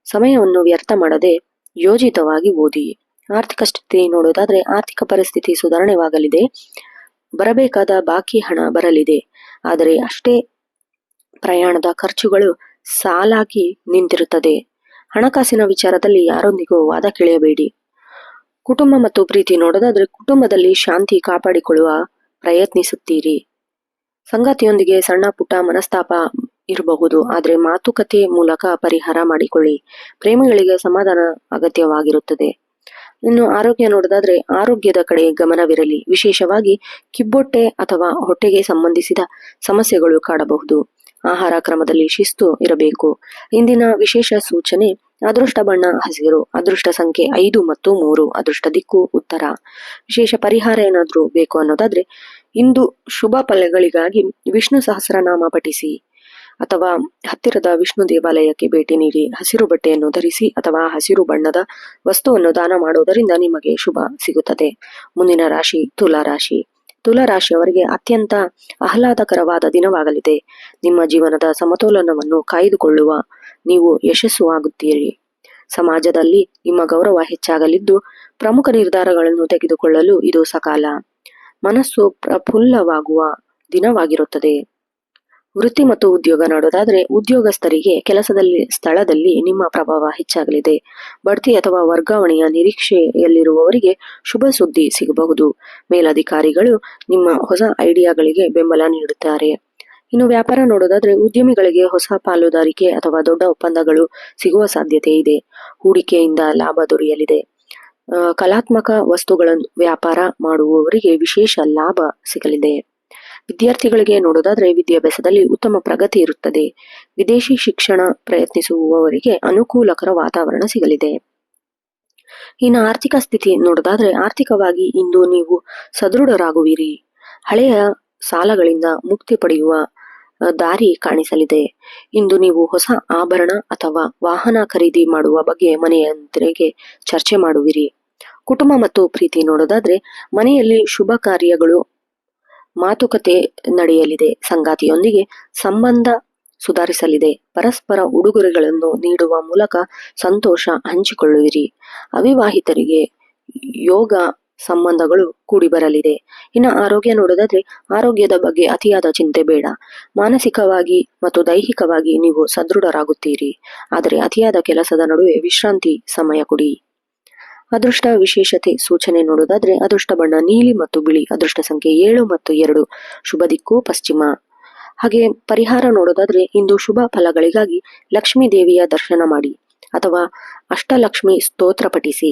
ಸಮಯವನ್ನು ವ್ಯರ್ಥ ಮಾಡದೆ ಯೋಜಿತವಾಗಿ ಓದಿ. ಆರ್ಥಿಕ ಸ್ಥಿತಿ ನೋಡೋದಾದ್ರೆ ಆರ್ಥಿಕ ಪರಿಸ್ಥಿತಿ ಸುಧಾರಣೆವಾಗಲಿದೆ. ಬರಬೇಕಾದ ಬಾಕಿ ಹಣ ಬರಲಿದೆ. ಆದರೆ ಅಷ್ಟೇ ಪ್ರಯಾಣದ ಖರ್ಚುಗಳು ಸಾಲಾಗಿ ನಿಂತಿರುತ್ತದೆ. ಹಣಕಾಸಿನ ವಿಚಾರದಲ್ಲಿ ಯಾರೊಂದಿಗೂ ವಾದ ಕೇಳಬೇಡಿ. ಕುಟುಂಬ ಮತ್ತು ಪ್ರೀತಿ ನೋಡೋದಾದ್ರೆ ಕುಟುಂಬದಲ್ಲಿ ಶಾಂತಿ ಕಾಪಾಡಿಕೊಳ್ಳುವ ಪ್ರಯತ್ನಿಸುತ್ತೀರಿ. ಸಂಗಾತಿಯೊಂದಿಗೆ ಸಣ್ಣ ಪುಟ್ಟ ಮನಸ್ತಾಪ ಇರಬಹುದು, ಆದರೆ ಮಾತುಕತೆ ಮೂಲಕ ಪರಿಹಾರ ಮಾಡಿಕೊಳ್ಳಿ. ಪ್ರೇಮಿಗಳಿಗೆ ಸಮಾಧಾನ ಅಗತ್ಯವಾಗಿರುತ್ತದೆ. ಇನ್ನು ಆರೋಗ್ಯ ನೋಡೋದಾದ್ರೆ ಆರೋಗ್ಯದ ಕಡೆ ಗಮನವಿರಲಿ. ವಿಶೇಷವಾಗಿ ಕಿಬ್ಬೊಟ್ಟೆ ಅಥವಾ ಹೊಟ್ಟೆಗೆ ಸಂಬಂಧಿಸಿದ ಸಮಸ್ಯೆಗಳು ಕಾಡಬಹುದು. ಆಹಾರ ಕ್ರಮದಲ್ಲಿ ಶಿಸ್ತು ಇರಬೇಕು. ಇಂದಿನ ವಿಶೇಷ ಸೂಚನೆ ಅದೃಷ್ಟ ಬಣ್ಣ ಹಸಿರು. ಅದೃಷ್ಟ ಸಂಖ್ಯೆ 5 ಮತ್ತು 3. ಅದೃಷ್ಟ ದಿಕ್ಕು ಉತ್ತರ. ವಿಶೇಷ ಪರಿಹಾರ ಏನಾದ್ರೂ ಬೇಕು ಅನ್ನೋದಾದ್ರೆ ಇಂದು ಶುಭ ಫಲಗಳಿಗಾಗಿ ವಿಷ್ಣು ಸಹಸ್ರನಾಮ ಪಠಿಸಿ ಅಥವಾ ಹತ್ತಿರದ ವಿಷ್ಣು ದೇವಾಲಯಕ್ಕೆ ಭೇಟಿ ನೀಡಿ. ಹಸಿರು ಬಟ್ಟೆಯನ್ನು ಧರಿಸಿ ಅಥವಾ ಹಸಿರು ಬಣ್ಣದ ವಸ್ತುವನ್ನು ದಾನ ಮಾಡುವುದರಿಂದ ನಿಮಗೆ ಶುಭ ಸಿಗುತ್ತದೆ. ಮುಂದಿನ ರಾಶಿ ತುಲಾ ರಾಶಿ. ತುಲಾ ರಾಶಿಯವರಿಗೆ ಅತ್ಯಂತ ಆಹ್ಲಾದಕರವಾದ ದಿನವಾಗಲಿದೆ. ನಿಮ್ಮ ಜೀವನದ ಸಮತೋಲನವನ್ನು ಕಾಯ್ದುಕೊಳ್ಳುವ ನೀವು ಯಶಸ್ಸು ಆಗುತ್ತೀರಿ. ಸಮಾಜದಲ್ಲಿ ನಿಮ್ಮ ಗೌರವ ಹೆಚ್ಚಾಗಲಿದ್ದು ಪ್ರಮುಖ ನಿರ್ಧಾರಗಳನ್ನು ತೆಗೆದುಕೊಳ್ಳಲು ಇದು ಸಕಾಲ. ಮನಸ್ಸು ಪ್ರಫುಲ್ಲವಾಗುವ ದಿನವಾಗಿರುತ್ತದೆ. ವೃತ್ತಿ ಮತ್ತು ಉದ್ಯೋಗ ನೋಡೋದಾದ್ರೆ ಉದ್ಯೋಗಸ್ಥರಿಗೆ ಕೆಲಸದಲ್ಲಿ ಸ್ಥಳದಲ್ಲಿ ನಿಮ್ಮ ಪ್ರಭಾವ ಹೆಚ್ಚಾಗಲಿದೆ. ಬಡ್ತಿ ಅಥವಾ ವರ್ಗಾವಣೆಯ ನಿರೀಕ್ಷೆಯಲ್ಲಿರುವವರಿಗೆ ಶುಭ ಸುದ್ದಿ ಸಿಗಬಹುದು. ಮೇಲಧಿಕಾರಿಗಳು ನಿಮ್ಮ ಹೊಸ ಐಡಿಯಾಗಳಿಗೆ ಬೆಂಬಲ ನೀಡುತ್ತಾರೆ. ಇನ್ನು ವ್ಯಾಪಾರ ನೋಡೋದಾದ್ರೆ ಉದ್ಯಮಿಗಳಿಗೆ ಹೊಸ ಪಾಲುದಾರಿಕೆ ಅಥವಾ ದೊಡ್ಡ ಒಪ್ಪಂದಗಳು ಸಿಗುವ ಸಾಧ್ಯತೆ ಇದೆ. ಹೂಡಿಕೆಯಿಂದ ಲಾಭ ದೊರೆಯಲಿದೆ. ಕಲಾತ್ಮಕ ವಸ್ತುಗಳ ವ್ಯಾಪಾರ ಮಾಡುವವರಿಗೆ ವಿಶೇಷ ಲಾಭ ಸಿಗಲಿದೆ. ವಿದ್ಯಾರ್ಥಿಗಳಿಗೆ ನೋಡೋದಾದ್ರೆ ವಿದ್ಯಾಭ್ಯಾಸದಲ್ಲಿ ಉತ್ತಮ ಪ್ರಗತಿ ಇರುತ್ತದೆ. ವಿದೇಶಿ ಶಿಕ್ಷಣ ಪ್ರಯತ್ನಿಸುವವರಿಗೆ ಅನುಕೂಲಕರ ವಾತಾವರಣ ಸಿಗಲಿದೆ. ಇನ್ನು ಆರ್ಥಿಕ ಸ್ಥಿತಿ ನೋಡೋದಾದ್ರೆ ಆರ್ಥಿಕವಾಗಿ ಇಂದು ನೀವು ಸದೃಢರಾಗುವಿರಿ. ಹಳೆಯ ಸಾಲಗಳಿಂದ ಮುಕ್ತಿ ಪಡೆಯುವ ದಾರಿ ಕಾಣಿಸಲಿದೆ. ಇಂದು ನೀವು ಹೊಸ ಆಭರಣ ಅಥವಾ ವಾಹನ ಖರೀದಿ ಮಾಡುವ ಬಗ್ಗೆ ಮನೆಯೊಂದಿಗೆ ಚರ್ಚೆ ಮಾಡುವಿರಿ. ಕುಟುಂಬ ಮತ್ತು ಪ್ರೀತಿ ನೋಡೋದಾದ್ರೆ ಮನೆಯಲ್ಲಿ ಶುಭ ಕಾರ್ಯಗಳು, ಮಾತುಕತೆ ನಡೆಯಲಿದೆ. ಸಂಗಾತಿಯೊಂದಿಗೆ ಸಂಬಂಧ ಸುಧಾರಿಸಲಿದೆ. ಪರಸ್ಪರ ಉಡುಗೊರೆಗಳನ್ನು ನೀಡುವ ಮೂಲಕ ಸಂತೋಷ ಹಂಚಿಕೊಳ್ಳುವಿರಿ. ಅವಿವಾಹಿತರಿಗೆ ಯೋಗ ಸಂಬಂಧಗಳು ಕೂಡಿ ಬರಲಿದೆ. ಇನ್ನು ಆರೋಗ್ಯ ನೋಡೋದಾದ್ರೆ ಆರೋಗ್ಯದ ಬಗ್ಗೆ ಅತಿಯಾದ ಚಿಂತೆ ಬೇಡ. ಮಾನಸಿಕವಾಗಿ ಮತ್ತು ದೈಹಿಕವಾಗಿ ನೀವು ಸದೃಢರಾಗುತ್ತೀರಿ. ಆದರೆ ಅತಿಯಾದ ಕೆಲಸದ ನಡುವೆ ವಿಶ್ರಾಂತಿ ಸಮಯ ಕೊಡಿ. ಅದೃಷ್ಟ ವಿಶೇಷತೆ ಸೂಚನೆ ನೋಡೋದಾದ್ರೆ ಅದೃಷ್ಟ ಬಣ್ಣ ನೀಲಿ ಮತ್ತು ಬಿಳಿ. ಅದೃಷ್ಟ ಸಂಖ್ಯೆ 7 ಮತ್ತು 2. ಶುಭ ದಿಕ್ಕು ಪಶ್ಚಿಮ. ಹಾಗೆ ಪರಿಹಾರ ನೋಡೋದಾದ್ರೆ ಇಂದು ಶುಭ ಫಲಗಳಿಗಾಗಿ ಲಕ್ಷ್ಮೀ ದೇವಿಯ ದರ್ಶನ ಮಾಡಿ ಅಥವಾ ಅಷ್ಟಲಕ್ಷ್ಮಿ ಸ್ತೋತ್ರ ಪಠಿಸಿ.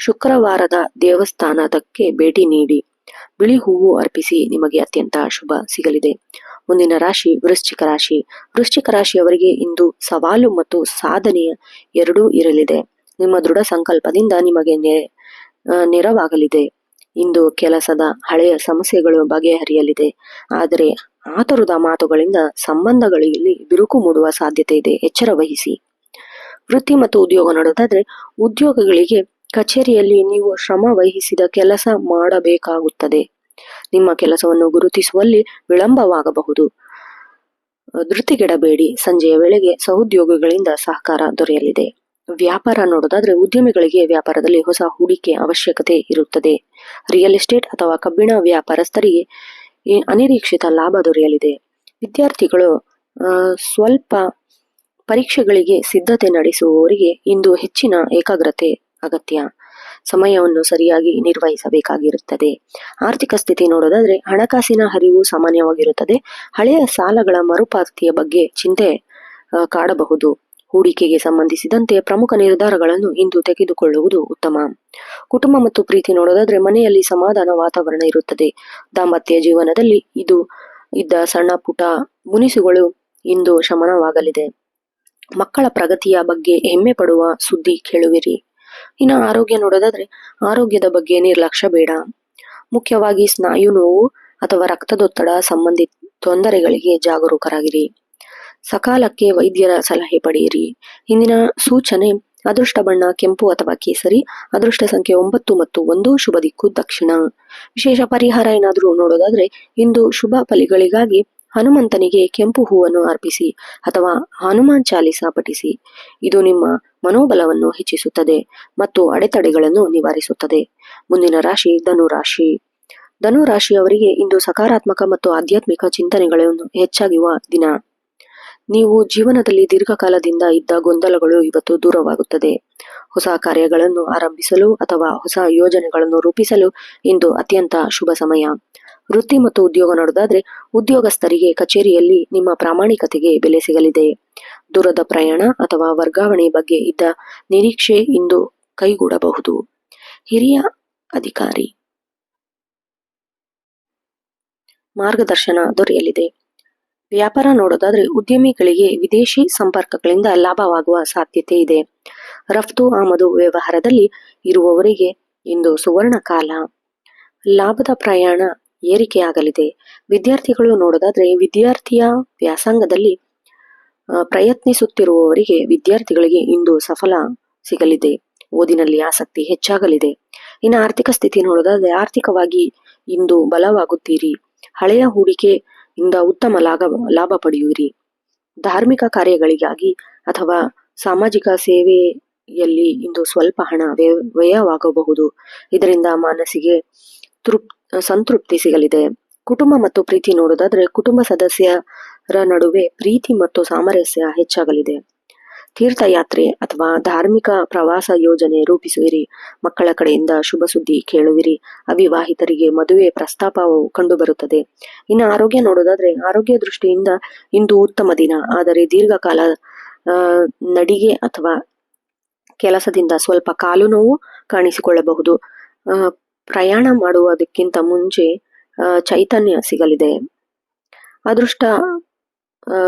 ಶುಕ್ರವಾರದ ದೇವಸ್ಥಾನದಕ್ಕೆ ಭೇಟಿ ನೀಡಿ. ಬಿಳಿ ಹೂವು ಅರ್ಪಿಸಿ. ನಿಮಗೆ ಅತ್ಯಂತ ಶುಭ ಸಿಗಲಿದೆ. ಮುಂದಿನ ರಾಶಿ ವೃಶ್ಚಿಕ ರಾಶಿ. ವೃಶ್ಚಿಕ ರಾಶಿಯವರಿಗೆ ಇಂದು ಸವಾಲು ಮತ್ತು ಸಾಧನೆಯ ಎರಡೂ ಇರಲಿದೆ. ನಿಮ್ಮ ದೃಢ ಸಂಕಲ್ಪದಿಂದ ನಿಮಗೆ ನೆರವಾಗಲಿದೆ. ಇಂದು ಕೆಲಸದ ಹಳೆಯ ಸಮಸ್ಯೆಗಳು ಬಗೆಹರಿಯಲಿದೆ. ಆದರೆ ಆತುರದ ಮಾತುಗಳಿಂದ ಸಂಬಂಧಗಳಲ್ಲಿ ಬಿರುಕು ಮೂಡುವ ಸಾಧ್ಯತೆ ಇದೆ. ಎಚ್ಚರ ವಹಿಸಿ. ವೃತ್ತಿ ಮತ್ತು ಉದ್ಯೋಗ ನೋಡೋದಾದ್ರೆ ಉದ್ಯೋಗಗಳಿಗೆ ಕಚೇರಿಯಲ್ಲಿ ನೀವು ಶ್ರಮ ವಹಿಸಿದ ಕೆಲಸ ಮಾಡಬೇಕಾಗುತ್ತದೆ. ನಿಮ್ಮ ಕೆಲಸವನ್ನು ಗುರುತಿಸುವಲ್ಲಿ ವಿಳಂಬವಾಗಬಹುದು. ಧೃತಿಗೆಡಬೇಡಿ. ಸಂಜೆಯ ವೇಳೆಗೆ ಸಹೋದ್ಯೋಗಿಗಳಿಂದ ಸಹಕಾರ ದೊರೆಯಲಿದೆ. ವ್ಯಾಪಾರ ನೋಡೋದಾದ್ರೆ ಉದ್ಯಮಿಗಳಿಗೆ ವ್ಯಾಪಾರದಲ್ಲಿ ಹೊಸ ಹೂಡಿಕೆ ಅವಶ್ಯಕತೆ ಇರುತ್ತದೆ. ರಿಯಲ್ ಎಸ್ಟೇಟ್ ಅಥವಾ ಕಬ್ಬಿಣ ವ್ಯಾಪಾರಸ್ಥರಿಗೆ ಅನಿರೀಕ್ಷಿತ ಲಾಭ ದೊರೆಯಲಿದೆ. ವಿದ್ಯಾರ್ಥಿಗಳು ಸ್ವಲ್ಪ ಪರೀಕ್ಷೆಗಳಿಗೆ ಸಿದ್ಧತೆ ನಡೆಸುವವರಿಗೆ ಇಂದು ಹೆಚ್ಚಿನ ಏಕಾಗ್ರತೆ ಅಗತ್ಯ. ಸಮಯವನ್ನು ಸರಿಯಾಗಿ ನಿರ್ವಹಿಸಬೇಕಾಗಿರುತ್ತದೆ. ಆರ್ಥಿಕ ಸ್ಥಿತಿ ನೋಡೋದಾದ್ರೆ ಹಣಕಾಸಿನ ಹರಿವು ಸಾಮಾನ್ಯವಾಗಿರುತ್ತದೆ. ಹಳೆಯ ಸಾಲಗಳ ಮರುಪಾವತಿಯ ಬಗ್ಗೆ ಚಿಂತೆ ಕಾಡಬಹುದು. ಹೂಡಿಕೆಗೆ ಸಂಬಂಧಿಸಿದಂತೆ ಪ್ರಮುಖ ನಿರ್ಧಾರಗಳನ್ನು ಇಂದು ತೆಗೆದುಕೊಳ್ಳುವುದು ಉತ್ತಮ. ಕುಟುಂಬ ಮತ್ತು ಪ್ರೀತಿ ನೋಡೋದಾದ್ರೆ ಮನೆಯಲ್ಲಿ ಸಮಾಧಾನ ವಾತಾವರಣ ಇರುತ್ತದೆ. ದಾಂಪತ್ಯ ಜೀವನದಲ್ಲಿ ಇದ್ದ ಸಣ್ಣ ಪುಟ ಮುನಿಸುಗಳು ಇಂದು ಶಮನವಾಗಲಿದೆ. ಮಕ್ಕಳ ಪ್ರಗತಿಯ ಬಗ್ಗೆ ಹೆಮ್ಮೆ ಪಡುವ ಸುದ್ದಿ ಕೇಳುವಿರಿ. ಇನ್ನು ಆರೋಗ್ಯ ನೋಡೋದಾದ್ರೆ ಆರೋಗ್ಯದ ಬಗ್ಗೆ ನಿರ್ಲಕ್ಷ್ಯ ಬೇಡ. ಮುಖ್ಯವಾಗಿ ಸ್ನಾಯು ನೋವು ಅಥವಾ ರಕ್ತದೊತ್ತಡ ಸಂಬಂಧಿ ತೊಂದರೆಗಳಿಗೆ ಜಾಗರೂಕರಾಗಿರಿ. ಸಕಾಲಕ್ಕೆ ವೈದ್ಯರ ಸಲಹೆ ಪಡೆಯಿರಿ. ಇಂದಿನ ಸೂಚನೆ ಅದೃಷ್ಟ ಬಣ್ಣ ಕೆಂಪು ಅಥವಾ ಕೇಸರಿ. ಅದೃಷ್ಟ ಸಂಖ್ಯೆ 9 ಮತ್ತು 1. ಶುಭ ದಿಕ್ಕು ದಕ್ಷಿಣ. ವಿಶೇಷ ಪರಿಹಾರ ಏನಾದರೂ ನೋಡೋದಾದ್ರೆ ಇಂದು ಶುಭ ಫಲಿಗಳಿಗಾಗಿ ಹನುಮಂತನಿಗೆ ಕೆಂಪು ಹೂವನ್ನು ಅರ್ಪಿಸಿ ಅಥವಾ ಹನುಮಾನ್ ಚಾಲಿಸ ಪಠಿಸಿ. ಇದು ನಿಮ್ಮ ಮನೋಬಲವನ್ನು ಹೆಚ್ಚಿಸುತ್ತದೆ ಮತ್ತು ಅಡೆತಡೆಗಳನ್ನು ನಿವಾರಿಸುತ್ತದೆ. ಮುಂದಿನ ರಾಶಿ ಧನುರಾಶಿ. ಧನುರಾಶಿಯವರಿಗೆ ಇಂದು ಸಕಾರಾತ್ಮಕ ಮತ್ತು ಆಧ್ಯಾತ್ಮಿಕ ಚಿಂತನೆಗಳನ್ನು ಹೆಚ್ಚಾಗುವ ದಿನ. ನೀವು ಜೀವನದಲ್ಲಿ ದೀರ್ಘಕಾಲದಿಂದ ಇದ್ದ ಗೊಂದಲಗಳು ಇವತ್ತು ದೂರವಾಗುತ್ತದೆ. ಹೊಸ ಕಾರ್ಯಗಳನ್ನು ಆರಂಭಿಸಲು ಅಥವಾ ಹೊಸ ಯೋಜನೆಗಳನ್ನು ರೂಪಿಸಲು ಇಂದು ಅತ್ಯಂತ ಶುಭ ಸಮಯ. ವೃತ್ತಿ ಮತ್ತು ಉದ್ಯೋಗ ನೋಡೋದಾದ್ರೆ ಉದ್ಯೋಗಸ್ಥರಿಗೆ ಕಚೇರಿಯಲ್ಲಿ ನಿಮ್ಮ ಪ್ರಾಮಾಣಿಕತೆಗೆ ಬೆಲೆ ಸಿಗಲಿದೆ. ದೂರದ ಪ್ರಯಾಣ ಅಥವಾ ವರ್ಗಾವಣೆ ಬಗ್ಗೆ ಇದ್ದ ನಿರೀಕ್ಷೆ ಇಂದು ಕೈಗೂಡಬಹುದು. ಹಿರಿಯ ಅಧಿಕಾರಿ ಮಾರ್ಗದರ್ಶನ ದೊರೆಯಲಿದೆ. ವ್ಯಾಪಾರ ನೋಡೋದಾದ್ರೆ ಉದ್ಯಮಿಗಳಿಗೆ ವಿದೇಶಿ ಸಂಪರ್ಕಗಳಿಂದ ಲಾಭವಾಗುವ ಸಾಧ್ಯತೆ ಇದೆ. ರಫ್ತು ಆಮದು ವ್ಯವಹಾರದಲ್ಲಿ ಇರುವವರಿಗೆ ಇಂದು ಸುವರ್ಣ ಕಾಲ. ಲಾಭದ ಪ್ರಯಾಣ ಏರಿಕೆಯಾಗಲಿದೆ. ವಿದ್ಯಾರ್ಥಿಗಳು ನೋಡೋದಾದ್ರೆ ವಿದ್ಯಾರ್ಥಿಯ ವ್ಯಾಸಂಗದಲ್ಲಿ ಪ್ರಯತ್ನಿಸುತ್ತಿರುವವರಿಗೆ ವಿದ್ಯಾರ್ಥಿಗಳಿಗೆ ಇಂದು ಸಫಲ ಸಿಗಲಿದೆ. ಓದಿನಲ್ಲಿ ಆಸಕ್ತಿ ಹೆಚ್ಚಾಗಲಿದೆ. ಇನ್ನು ಆರ್ಥಿಕ ಸ್ಥಿತಿ ನೋಡೋದಾದ್ರೆ ಆರ್ಥಿಕವಾಗಿ ಇಂದು ಬಲವಾಗುತ್ತೀರಿ. ಹಳೆಯ ಹೂಡಿಕೆ ಇಂದ ಉತ್ತಮ ಲಾಭ ಪಡೆಯುವಿರಿ. ಧಾರ್ಮಿಕ ಕಾರ್ಯಗಳಿಗಾಗಿ ಅಥವಾ ಸಾಮಾಜಿಕ ಸೇವೆಯಲ್ಲಿ ಇಂದು ಸ್ವಲ್ಪ ಹಣ ವ್ಯಯವಾಗಬಹುದು. ಇದರಿಂದ ಮನಸ್ಸಿಗೆ ಸಂತೃಪ್ತಿ ಸಿಗಲಿದೆ. ಕುಟುಂಬ ಮತ್ತು ಪ್ರೀತಿ ನೋಡೋದಾದ್ರೆ ಕುಟುಂಬ ಸದಸ್ಯರ ನಡುವೆ ಪ್ರೀತಿ ಮತ್ತು ಸಾಮರಸ್ಯ ಹೆಚ್ಚಾಗಲಿದೆ. ತೀರ್ಥಯಾತ್ರೆ ಅಥವಾ ಧಾರ್ಮಿಕ ಪ್ರವಾಸ ಯೋಜನೆ ರೂಪಿಸುವಿರಿ. ಮಕ್ಕಳ ಕಡೆಯಿಂದ ಶುಭ ಸುದ್ದಿ ಕೇಳುವಿರಿ. ಅವಿವಾಹಿತರಿಗೆ ಮದುವೆ ಪ್ರಸ್ತಾಪವು ಕಂಡುಬರುತ್ತದೆ. ಇನ್ನು ಆರೋಗ್ಯ ನೋಡೋದಾದ್ರೆ ಆರೋಗ್ಯ ದೃಷ್ಟಿಯಿಂದ ಇಂದು ಉತ್ತಮ ದಿನ. ಆದರೆ ದೀರ್ಘಕಾಲ ನಡಿಗೆ ಅಥವಾ ಕೆಲಸದಿಂದ ಸ್ವಲ್ಪ ಕಾಲು ನೋವು ಕಾಣಿಸಿಕೊಳ್ಳಬಹುದು. ಪ್ರಯಾಣ ಮಾಡುವುದಕ್ಕಿಂತ ಮುಂಚೆ ಚೈತನ್ಯ ಸಿಗಲಿದೆ. ಅದೃಷ್ಟ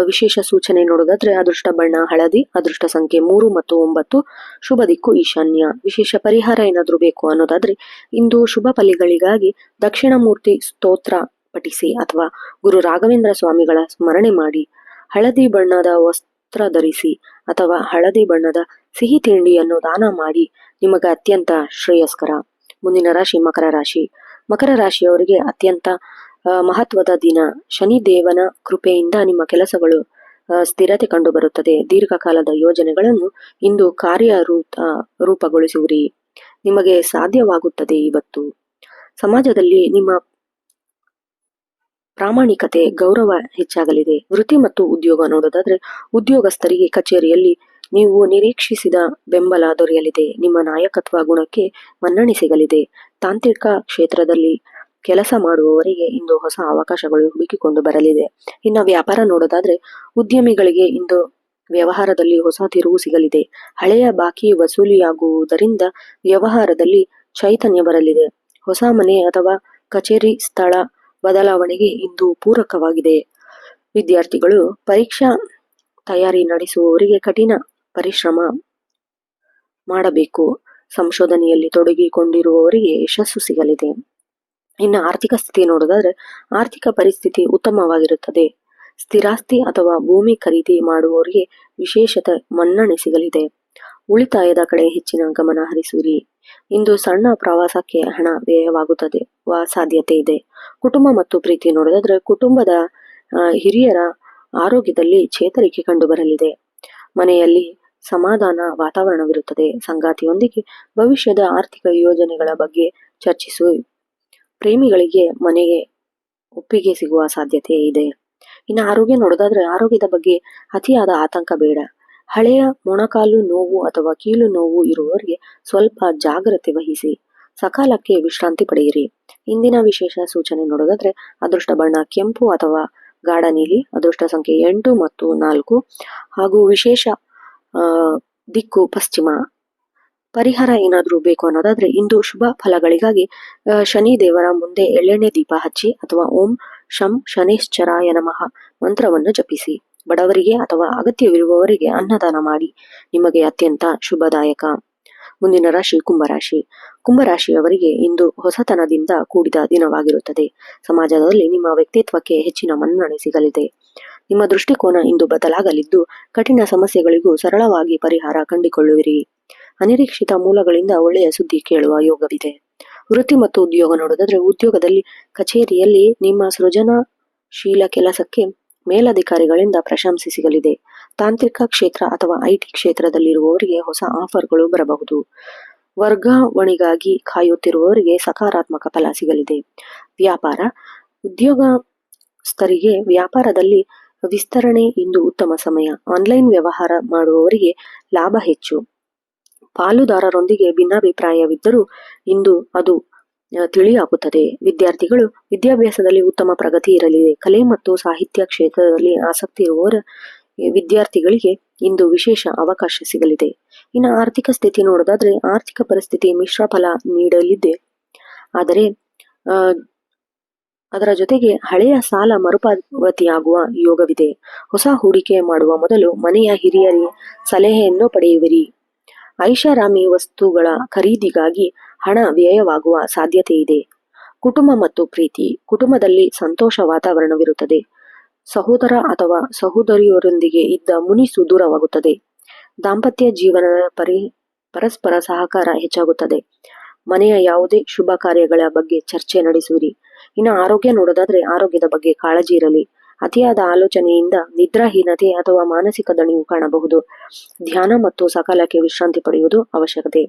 ವಿಶೇಷ ಸೂಚನೆ ನೋಡೋದಾದ್ರೆ ಅದೃಷ್ಟ ಬಣ್ಣ ಹಳದಿ. ಅದೃಷ್ಟ ಸಂಖ್ಯೆ 3 ಮತ್ತು 9. ಶುಭ ದಿಕ್ಕು ಈಶಾನ್ಯ. ವಿಶೇಷ ಪರಿಹಾರ ಏನಾದರೂ ಬೇಕು ಅನ್ನೋದಾದ್ರೆ ಇಂದು ಶುಭ ಫಲಿಗಳಿಗಾಗಿ ದಕ್ಷಿಣ ಮೂರ್ತಿ ಸ್ತೋತ್ರ ಪಠಿಸಿ ಅಥವಾ ಗುರು ರಾಘವೇಂದ್ರ ಸ್ವಾಮಿಗಳ ಸ್ಮರಣೆ ಮಾಡಿ, ಹಳದಿ ಬಣ್ಣದ ವಸ್ತ್ರ ಧರಿಸಿ ಅಥವಾ ಹಳದಿ ಬಣ್ಣದ ಸಿಹಿ ತಿಂಡಿಯನ್ನು ದಾನ ಮಾಡಿ ನಿಮಗೆ ಅತ್ಯಂತ ಶ್ರೇಯಸ್ಕರ. ಮುಂದಿನ ರಾಶಿ ಮಕರ ರಾಶಿ. ಮಕರ ರಾಶಿಯವರಿಗೆ ಅತ್ಯಂತ ಮಹತ್ವದ ದಿನ. ಶನಿದೇವನ ಕೃಪೆಯಿಂದ ನಿಮ್ಮ ಕೆಲಸಗಳು ಸ್ಥಿರತೆ ಕಂಡುಬರುತ್ತದೆ. ದೀರ್ಘಕಾಲದ ಯೋಜನೆಗಳನ್ನು ಇಂದು ರೂಪಗೊಳಿಸುವಿರಿ. ನಿಮಗೆ ಸಾಧ್ಯವಾಗುತ್ತದೆ. ಇವತ್ತು ಸಮಾಜದಲ್ಲಿ ನಿಮ್ಮ ಪ್ರಾಮಾಣಿಕತೆ, ಗೌರವ ಹೆಚ್ಚಾಗಲಿದೆ. ವೃತ್ತಿ ಮತ್ತು ಉದ್ಯೋಗ ನೋಡೋದಾದ್ರೆ, ಉದ್ಯೋಗಸ್ಥರಿಗೆ ಕಚೇರಿಯಲ್ಲಿ ನೀವು ನಿರೀಕ್ಷಿಸಿದ ಬೆಂಬಲ ದೊರೆಯಲಿದೆ. ನಿಮ್ಮ ನಾಯಕತ್ವ ಗುಣಕ್ಕೆ ಮನ್ನಣೆ ಸಿಗಲಿದೆ. ತಾಂತ್ರಿಕ ಕ್ಷೇತ್ರದಲ್ಲಿ ಕೆಲಸ ಮಾಡುವವರಿಗೆ ಇಂದು ಹೊಸ ಅವಕಾಶಗಳು ಹುಡುಕಿಕೊಂಡು ಬರಲಿದೆ. ಇನ್ನು ವ್ಯಾಪಾರ ನೋಡೋದಾದ್ರೆ, ಉದ್ಯಮಿಗಳಿಗೆ ಇಂದು ವ್ಯವಹಾರದಲ್ಲಿ ಹೊಸ ತಿರುವು ಸಿಗಲಿದೆ. ಹಳೆಯ ಬಾಕಿ ವಸೂಲಿಯಾಗುವುದರಿಂದ ವ್ಯವಹಾರದಲ್ಲಿ ಚೈತನ್ಯ ಬರಲಿದೆ. ಹೊಸ ಮನೆ ಅಥವಾ ಕಚೇರಿ ಸ್ಥಳ ಬದಲಾವಣೆಗೆ ಇಂದು ಪೂರಕವಾಗಿದೆ. ವಿದ್ಯಾರ್ಥಿಗಳು ಪರೀಕ್ಷಾ ತಯಾರಿ ನಡೆಸುವವರಿಗೆ ಕಠಿಣ ಪರಿಶ್ರಮ ಮಾಡಬೇಕು. ಸಂಶೋಧನೆಯಲ್ಲಿ ತೊಡಗಿಕೊಂಡಿರುವವರಿಗೆ ಯಶಸ್ಸು ಸಿಗಲಿದೆ. ಇನ್ನು ಆರ್ಥಿಕ ಸ್ಥಿತಿ ನೋಡೋದಾದ್ರೆ, ಆರ್ಥಿಕ ಪರಿಸ್ಥಿತಿ ಉತ್ತಮವಾಗಿರುತ್ತದೆ. ಸ್ಥಿರಾಸ್ತಿ ಅಥವಾ ಭೂಮಿ ಖರೀದಿ ಮಾಡುವವರಿಗೆ ವಿಶೇಷತೆ ಮನ್ನಣೆ ಸಿಗಲಿದೆ. ಉಳಿತಾಯದ ಕಡೆ ಹೆಚ್ಚಿನ ಗಮನ ಹರಿಸುವಿರಿ. ಇಂದು ಸಣ್ಣ ಪ್ರವಾಸಕ್ಕೆ ಹಣ ವ್ಯಯವಾಗುತ್ತದೆ ಸಾಧ್ಯತೆ ಇದೆ. ಕುಟುಂಬ ಮತ್ತು ಪ್ರೀತಿ ನೋಡೋದಾದ್ರೆ, ಕುಟುಂಬದ ಹಿರಿಯರ ಆರೋಗ್ಯದಲ್ಲಿ ಚೇತರಿಕೆ ಕಂಡು ಬರಲಿದೆ. ಮನೆಯಲ್ಲಿ ಸಮಾಧಾನ ವಾತಾವರಣವಿರುತ್ತದೆ. ಸಂಗಾತಿಯೊಂದಿಗೆ ಭವಿಷ್ಯದ ಆರ್ಥಿಕ ಯೋಜನೆಗಳ ಬಗ್ಗೆ ಚರ್ಚಿಸುವ ಪ್ರೇಮಿಗಳಿಗೆ ಮನೆಗೆ ಒಪ್ಪಿಗೆ ಸಿಗುವ ಸಾಧ್ಯತೆ ಇದೆ. ಇನ್ನು ಆರೋಗ್ಯ ನೋಡೋದಾದ್ರೆ, ಆರೋಗ್ಯದ ಬಗ್ಗೆ ಅತಿಯಾದ ಆತಂಕ ಬೇಡ. ಹಳೆಯ ಮೊಣಕಾಲು ನೋವು ಅಥವಾ ಕೀಲು ನೋವು ಇರುವವರಿಗೆ ಸ್ವಲ್ಪ ಜಾಗ್ರತೆ ವಹಿಸಿ. ಸಕಾಲಕ್ಕೆ ವಿಶ್ರಾಂತಿ ಪಡೆಯಿರಿ. ಇಂದಿನ ವಿಶೇಷ ಸೂಚನೆ ನೋಡೋದಾದ್ರೆ, ಅದೃಷ್ಟ ಬಣ್ಣ ಕೆಂಪು ಅಥವಾ ಗಾಢ ನೀಲಿ, ಅದೃಷ್ಟ ಸಂಖ್ಯೆ 8 ಮತ್ತು 4, ಹಾಗೂ ವಿಶೇಷ ದಿಕ್ಕು ಪಶ್ಚಿಮ. ಪರಿಹಾರ ಏನಾದ್ರೂ ಬೇಕು ಅನ್ನೋದಾದ್ರೆ, ಇಂದು ಶುಭ ಫಲಗಳಿಗಾಗಿ ಶನಿ ದೇವರ ಮುಂದೆ ಎಳ್ಳೆಣ್ಣೆ ದೀಪ ಹಚ್ಚಿ ಅಥವಾ ಓಂ ಶಂ ಶನೇಶ್ಚರಾಯ ನಮಃ ಮಂತ್ರವನ್ನು ಜಪಿಸಿ. ಬಡವರಿಗೆ ಅಥವಾ ಅಗತ್ಯವಿರುವವರಿಗೆ ಅನ್ನದಾನ ಮಾಡಿ. ನಿಮಗೆ ಅತ್ಯಂತ ಶುಭದಾಯಕ. ಮುಂದಿನ ರಾಶಿ ಕುಂಭರಾಶಿ. ಕುಂಭರಾಶಿಯವರಿಗೆ ಇಂದು ಹೊಸತನದಿಂದ ಕೂಡಿದ ದಿನವಾಗಿರುತ್ತದೆ. ಸಮಾಜದಲ್ಲಿ ನಿಮ್ಮ ವ್ಯಕ್ತಿತ್ವಕ್ಕೆ ಹೆಚ್ಚಿನ ಮನ್ನಣೆ ಸಿಗಲಿದೆ. ನಿಮ್ಮ ದೃಷ್ಟಿಕೋನ ಇಂದು ಬದಲಾಗಲಿದ್ದು, ಕಠಿಣ ಸಮಸ್ಯೆಗಳಿಗೂ ಸರಳವಾಗಿ ಪರಿಹಾರ ಕಂಡುಕೊಳ್ಳುವಿರಿ. ಅನಿರೀಕ್ಷಿತ ಮೂಲಗಳಿಂದ ಒಳ್ಳೆಯ ಸುದ್ದಿ ಕೇಳುವ ಯೋಗವಿದೆ. ವೃತ್ತಿ ಮತ್ತು ಉದ್ಯೋಗ ನೋಡೋದಾದ್ರೆ, ಉದ್ಯೋಗದಲ್ಲಿ ಕಚೇರಿಯಲ್ಲಿ ನಿಮ್ಮ ಸೃಜನಶೀಲ ಕೆಲಸಕ್ಕೆ ಮೇಲಧಿಕಾರಿಗಳಿಂದ ಪ್ರಶಂಸೆ ಸಿಗಲಿದೆ. ತಾಂತ್ರಿಕ ಕ್ಷೇತ್ರ ಅಥವಾ IT ಕ್ಷೇತ್ರದಲ್ಲಿರುವವರಿಗೆ ಹೊಸ ಆಫರ್ಗಳು ಬರಬಹುದು. ವರ್ಗಾವಣೆಗಾಗಿ ಕಾಯುತ್ತಿರುವವರಿಗೆ ಸಕಾರಾತ್ಮಕ ಫಲ ಸಿಗಲಿದೆ. ವ್ಯಾಪಾರ ಉದ್ಯೋಗಸ್ಥರಿಗೆ ವ್ಯಾಪಾರದಲ್ಲಿ ವಿಸ್ತರಣೆ ಇಂದು ಉತ್ತಮ ಸಮಯ. ಆನ್ಲೈನ್ ವ್ಯವಹಾರ ಮಾಡುವವರಿಗೆ ಲಾಭ ಹೆಚ್ಚು. ಪಾಲುದಾರರೊಂದಿಗೆ ಭಿನ್ನಾಭಿಪ್ರಾಯವಿದ್ದರೂ ಇಂದು ಅದು ತಿಳಿಯಾಗುತ್ತದೆ. ವಿದ್ಯಾರ್ಥಿಗಳು ವಿದ್ಯಾಭ್ಯಾಸದಲ್ಲಿ ಉತ್ತಮ ಪ್ರಗತಿ ಇರಲಿದೆ. ಕಲೆ ಮತ್ತು ಸಾಹಿತ್ಯ ಕ್ಷೇತ್ರದಲ್ಲಿ ಆಸಕ್ತಿ ಇರುವವರ ವಿದ್ಯಾರ್ಥಿಗಳಿಗೆ ಇಂದು ವಿಶೇಷ ಅವಕಾಶ ಸಿಗಲಿದೆ. ಇನ್ನು ಆರ್ಥಿಕ ಸ್ಥಿತಿ ನೋಡೋದಾದ್ರೆ, ಆರ್ಥಿಕ ಪರಿಸ್ಥಿತಿ ಮಿಶ್ರ ಫಲ ನೀಡಲಿದೆ. ಆದರೆ ಅದರ ಜೊತೆಗೆ ಹಳೆಯ ಸಾಲ ಮರುಪಾವತಿಯಾಗುವ ಯೋಗವಿದೆ. ಹೊಸ ಹೂಡಿಕೆ ಮಾಡುವ ಮೊದಲು ಮನೆಯ ಹಿರಿಯರ ಸಲಹೆಯನ್ನು ಪಡೆಯುವಿರಿ. ಐಷಾರಾಮಿ ವಸ್ತುಗಳ ಖರೀದಿಗಾಗಿ ಹಣ ವ್ಯಯವಾಗುವ ಸಾಧ್ಯತೆ ಇದೆ. ಕುಟುಂಬ ಮತ್ತು ಪ್ರೀತಿ. ಕುಟುಂಬದಲ್ಲಿ ಸಂತೋಷ ವಾತಾವರಣವಿರುತ್ತದೆ. ಸಹೋದರ ಅಥವಾ ಸಹೋದರಿಯರೊಂದಿಗೆ ಇದ್ದ ಮುನಿಸು ದೂರವಾಗುತ್ತದೆ. ದಾಂಪತ್ಯ ಜೀವನದ ಪರಸ್ಪರ ಸಹಕಾರ ಹೆಚ್ಚಾಗುತ್ತದೆ. ಮನೆಯ ಯಾವುದೇ ಶುಭ ಕಾರ್ಯಗಳ ಬಗ್ಗೆ ಚರ್ಚೆ ನಡೆಸುವಿರಿ. ಇನ್ನು ಆರೋಗ್ಯ ನೋಡೋದಾದ್ರೆ, ಆರೋಗ್ಯದ ಬಗ್ಗೆ ಕಾಳಜಿ ಇರಲಿ. ಅತಿಯಾದ ಆಲೋಚನೆಯಿಂದ ನಿದ್ರಾಹೀನತೆ ಅಥವಾ ಮಾನಸಿಕ ದಣಿವು ಕಾಣಬಹುದು. ಧ್ಯಾನ ಮತ್ತು ಸಕಾಲಕ್ಕೆ ವಿಶ್ರಾಂತಿ ಪಡೆಯುವುದು ಅವಶ್ಯಕತೆ.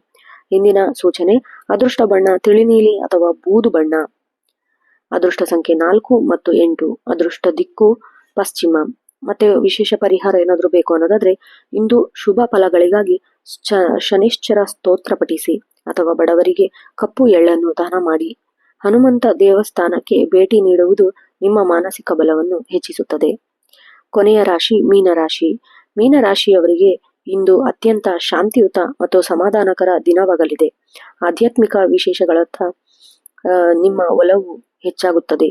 ಇಂದಿನ ಸೂಚನೆ: ಅದೃಷ್ಟ ಬಣ್ಣ ತಿಳಿನೀಲಿ ಅಥವಾ ಬೂದು ಬಣ್ಣ. ಅದೃಷ್ಟ ಸಂಖ್ಯೆ 4 ಮತ್ತು 8. ಅದೃಷ್ಟ ದಿಕ್ಕು ಪಶ್ಚಿಮ. ಮತ್ತೆ ವಿಶೇಷ ಪರಿಹಾರ ಏನಾದ್ರೂ ಬೇಕು ಅನ್ನೋದಾದ್ರೆ, ಇಂದು ಶುಭ ಫಲಗಳಿಗಾಗಿ ಶನಿಶ್ಚರ ಸ್ತೋತ್ರ ಪಠಿಸಿ ಅಥವಾ ಬಡವರಿಗೆ ಕಪ್ಪು ಎಳ್ಳನ್ನು ದಾನ ಮಾಡಿ. ಹನುಮಂತ ದೇವಸ್ಥಾನಕ್ಕೆ ಭೇಟಿ ನೀಡುವುದು ನಿಮ್ಮ ಮಾನಸಿಕ ಬಲವನ್ನು ಹೆಚ್ಚಿಸುತ್ತದೆ. ಕೊನೆಯ ರಾಶಿ ಮೀನರಾಶಿ. ಮೀನರಾಶಿಯವರಿಗೆ ಇಂದು ಅತ್ಯಂತ ಶಾಂತಿಯುತ ಮತ್ತು ಸಮಾಧಾನಕರ ದಿನವಾಗಲಿದೆ. ಆಧ್ಯಾತ್ಮಿಕ ವಿಶೇಷಗಳತ್ತ ನಿಮ್ಮ ಒಲವು ಹೆಚ್ಚಾಗುತ್ತದೆ.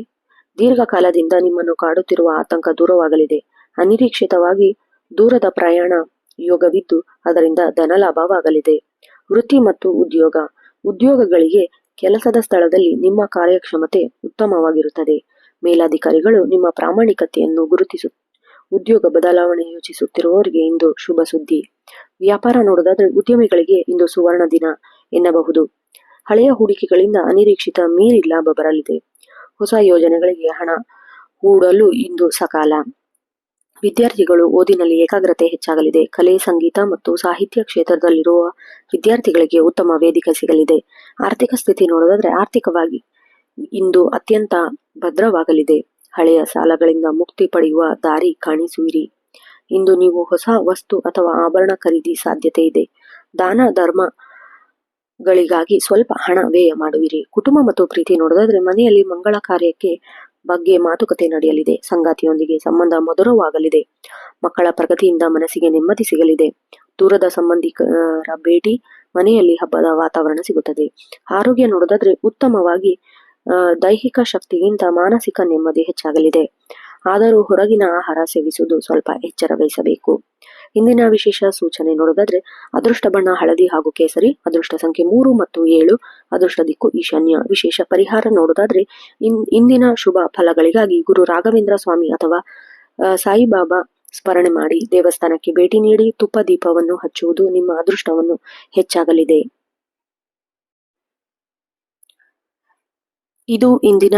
ದೀರ್ಘಕಾಲದಿಂದ ನಿಮ್ಮನ್ನು ಕಾಡುತ್ತಿರುವ ಆತಂಕ ದೂರವಾಗಲಿದೆ. ಅನಿರೀಕ್ಷಿತವಾಗಿ ದೂರದ ಪ್ರಯಾಣ ಯೋಗವಿದ್ದು ಅದರಿಂದ ಧನಲಾಭವಾಗಲಿದೆ. ವೃತ್ತಿ ಮತ್ತು ಉದ್ಯೋಗಗಳಿಗೆ ಕೆಲಸದ ಸ್ಥಳದಲ್ಲಿ ನಿಮ್ಮ ಕಾರ್ಯಕ್ಷಮತೆ ಉತ್ತಮವಾಗಿರುತ್ತದೆ. ಮೇಲಾಧಿಕಾರಿಗಳು ನಿಮ್ಮ ಪ್ರಾಮಾಣಿಕತೆಯನ್ನು ಉದ್ಯೋಗ ಬದಲಾವಣೆ ಯೋಚಿಸುತ್ತಿರುವವರಿಗೆ ಇಂದು ಶುಭ ಸುದ್ದಿ. ವ್ಯಾಪಾರ ನೋಡೋದಾದ್ರೆ ಉದ್ಯಮಿಗಳಿಗೆ ಇಂದು ಸುವರ್ಣ ದಿನ ಎನ್ನಬಹುದು. ಹಳೆಯ ಹೂಡಿಕೆಗಳಿಂದ ಅನಿರೀಕ್ಷಿತ ಮೀರಿ ಲಾಭ ಬರಲಿದೆ. ಹೊಸ ಯೋಜನೆಗಳಿಗೆ ಹಣ ಹೂಡಲು ಇಂದು ಸಕಾಲ. ವಿದ್ಯಾರ್ಥಿಗಳು ಓದಿನಲ್ಲಿ ಏಕಾಗ್ರತೆ ಹೆಚ್ಚಾಗಲಿದೆ. ಕಲೆ, ಸಂಗೀತ ಮತ್ತು ಸಾಹಿತ್ಯ ಕ್ಷೇತ್ರದಲ್ಲಿರುವ ವಿದ್ಯಾರ್ಥಿಗಳಿಗೆ ಉತ್ತಮ ವೇದಿಕೆ ಸಿಗಲಿದೆ. ಆರ್ಥಿಕ ಸ್ಥಿತಿ ನೋಡೋದಾದ್ರೆ ಆರ್ಥಿಕವಾಗಿ ಇಂದು ಅತ್ಯಂತ ಭದ್ರವಾಗಲಿದೆ. ಹಳೆಯ ಸಾಲಗಳಿಂದ ಮುಕ್ತಿ ಪಡೆಯುವ ದಾರಿ ಕಾಣಿಸುವಿರಿ. ಇಂದು ನೀವು ಹೊಸ ವಸ್ತು ಅಥವಾ ಆಭರಣ ಖರೀದಿ ಸಾಧ್ಯತೆ ಇದೆ. ದಾನ ಧರ್ಮಗಳಿಗಾಗಿ ಸ್ವಲ್ಪ ಹಣ ವ್ಯಯ ಮಾಡುವಿರಿ. ಕುಟುಂಬ ಮತ್ತು ಪ್ರೀತಿ ನೋಡೋದಾದ್ರೆ ಮನೆಯಲ್ಲಿ ಮಂಗಳ ಕಾರ್ಯಕ್ಕೆ ಬಗ್ಗೆ ಮಾತುಕತೆ ನಡೆಯಲಿದೆ. ಸಂಗಾತಿಯೊಂದಿಗೆ ಸಂಬಂಧ ಮಧುರವಾಗಲಿದೆ. ಮಕ್ಕಳ ಪ್ರಗತಿಯಿಂದ ಮನಸ್ಸಿಗೆ ನೆಮ್ಮದಿ ಸಿಗಲಿದೆ. ದೂರದ ಸಂಬಂಧಿಕರ ಭೇಟಿ, ಮನೆಯಲ್ಲಿ ಹಬ್ಬದ ವಾತಾವರಣ ಸಿಗುತ್ತದೆ. ಆರೋಗ್ಯ ನೋಡೋದಾದ್ರೆ ಉತ್ತಮವಾಗಿ ದೈಹಿಕ ಶಕ್ತಿಗಿಂತ ಮಾನಸಿಕ ನೆಮ್ಮದಿ ಹೆಚ್ಚಾಗಲಿದೆ. ಆದರೂ ಹೊರಗಿನ ಆಹಾರ ಸೇವಿಸುವುದು ಸ್ವಲ್ಪ ಎಚ್ಚರ ವಹಿಸಬೇಕು. ಇಂದಿನ ವಿಶೇಷ ಸೂಚನೆ ನೋಡೋದಾದ್ರೆ ಅದೃಷ್ಟ ಬಣ್ಣ ಹಳದಿ ಹಾಗೂ ಕೇಸರಿ, ಅದೃಷ್ಟ ಸಂಖ್ಯೆ 3 ಮತ್ತು 7, ಅದೃಷ್ಟ ದಿಕ್ಕು ಈಶಾನ್ಯ. ವಿಶೇಷ ಪರಿಹಾರ ನೋಡೋದಾದ್ರೆ ಇಂದಿನ ಶುಭ ಫಲಗಳಿಗಾಗಿ ಗುರು ರಾಘವೇಂದ್ರ ಸ್ವಾಮಿ ಅಥವಾ ಸಾಯಿಬಾಬಾ ಸ್ಮರಣೆ ಮಾಡಿ, ದೇವಸ್ಥಾನಕ್ಕೆ ಭೇಟಿ ನೀಡಿ ತುಪ್ಪ ದೀಪವನ್ನು ಹಚ್ಚುವುದು ನಿಮ್ಮ ಅದೃಷ್ಟವನ್ನು ಹೆಚ್ಚಾಗಲಿದೆ. ಇದು ಇಂದಿನ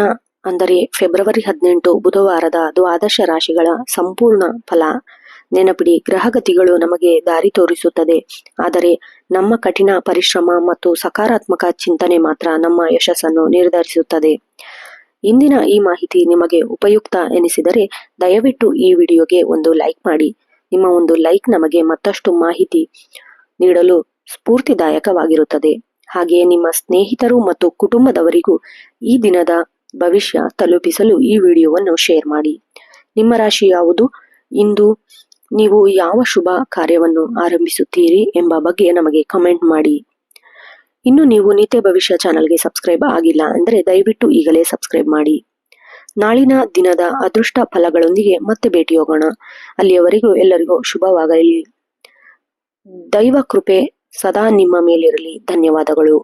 ಅಂದರೆ ಫೆಬ್ರವರಿ 18 ಬುಧವಾರದ ದ್ವಾದಶ ರಾಶಿಗಳ ಸಂಪೂರ್ಣ ಫಲ. ನೆನಪಿಡಿ, ಗ್ರಹಗತಿಗಳು ನಮಗೆ ದಾರಿ ತೋರಿಸುತ್ತದೆ, ಆದರೆ ನಮ್ಮ ಕಠಿಣ ಪರಿಶ್ರಮ ಮತ್ತು ಸಕಾರಾತ್ಮಕ ಚಿಂತನೆ ಮಾತ್ರ ನಮ್ಮ ಯಶಸ್ಸನ್ನು ನಿರ್ಧರಿಸುತ್ತದೆ. ಇಂದಿನ ಈ ಮಾಹಿತಿ ನಿಮಗೆ ಉಪಯುಕ್ತ ಎನಿಸಿದರೆ ದಯವಿಟ್ಟು ಈ ವಿಡಿಯೋಗೆ ಒಂದು ಲೈಕ್ ಮಾಡಿ. ನಿಮ್ಮ ಒಂದು ಲೈಕ್ ನಮಗೆ ಮತ್ತಷ್ಟು ಮಾಹಿತಿ ನೀಡಲು ಸ್ಫೂರ್ತಿದಾಯಕವಾಗಿರುತ್ತದೆ. ಹಾಗೆಯೇ ನಿಮ್ಮ ಸ್ನೇಹಿತರು ಮತ್ತು ಕುಟುಂಬದವರಿಗೂ ಈ ದಿನದ ಭವಿಷ್ಯ ತಲುಪಿಸಲು ಈ ವಿಡಿಯೋವನ್ನು ಶೇರ್ ಮಾಡಿ. ನಿಮ್ಮ ರಾಶಿ ಯಾವುದು? ಇಂದು ನೀವು ಯಾವ ಶುಭ ಕಾರ್ಯವನ್ನು ಆರಂಭಿಸುತ್ತೀರಿ ಎಂಬ ಬಗ್ಗೆ ನಮಗೆ ಕಮೆಂಟ್ ಮಾಡಿ. ಇನ್ನು ನೀವು ನಿತ್ಯ ಭವಿಷ್ಯ ಚಾನಲ್ಗೆ ಸಬ್ಸ್ಕ್ರೈಬ್ ಆಗಿಲ್ಲ ಅಂದರೆ ದಯವಿಟ್ಟು ಈಗಲೇ ಸಬ್ಸ್ಕ್ರೈಬ್ ಮಾಡಿ. ನಾಳಿನ ದಿನದ ಅದೃಷ್ಟ ಫಲಗಳೊಂದಿಗೆ ಮತ್ತೆ ಭೇಟಿಯಾಗೋಣ. ಅಲ್ಲಿಯವರೆಗೂ ಎಲ್ಲರಿಗೂ ಶುಭವಾಗಲಿ. ದೈವ ಕೃಪೆ ಸದಾ ನಿಮ್ಮ ಮೇಲಿರಲಿ. ಧನ್ಯವಾದಗಳು.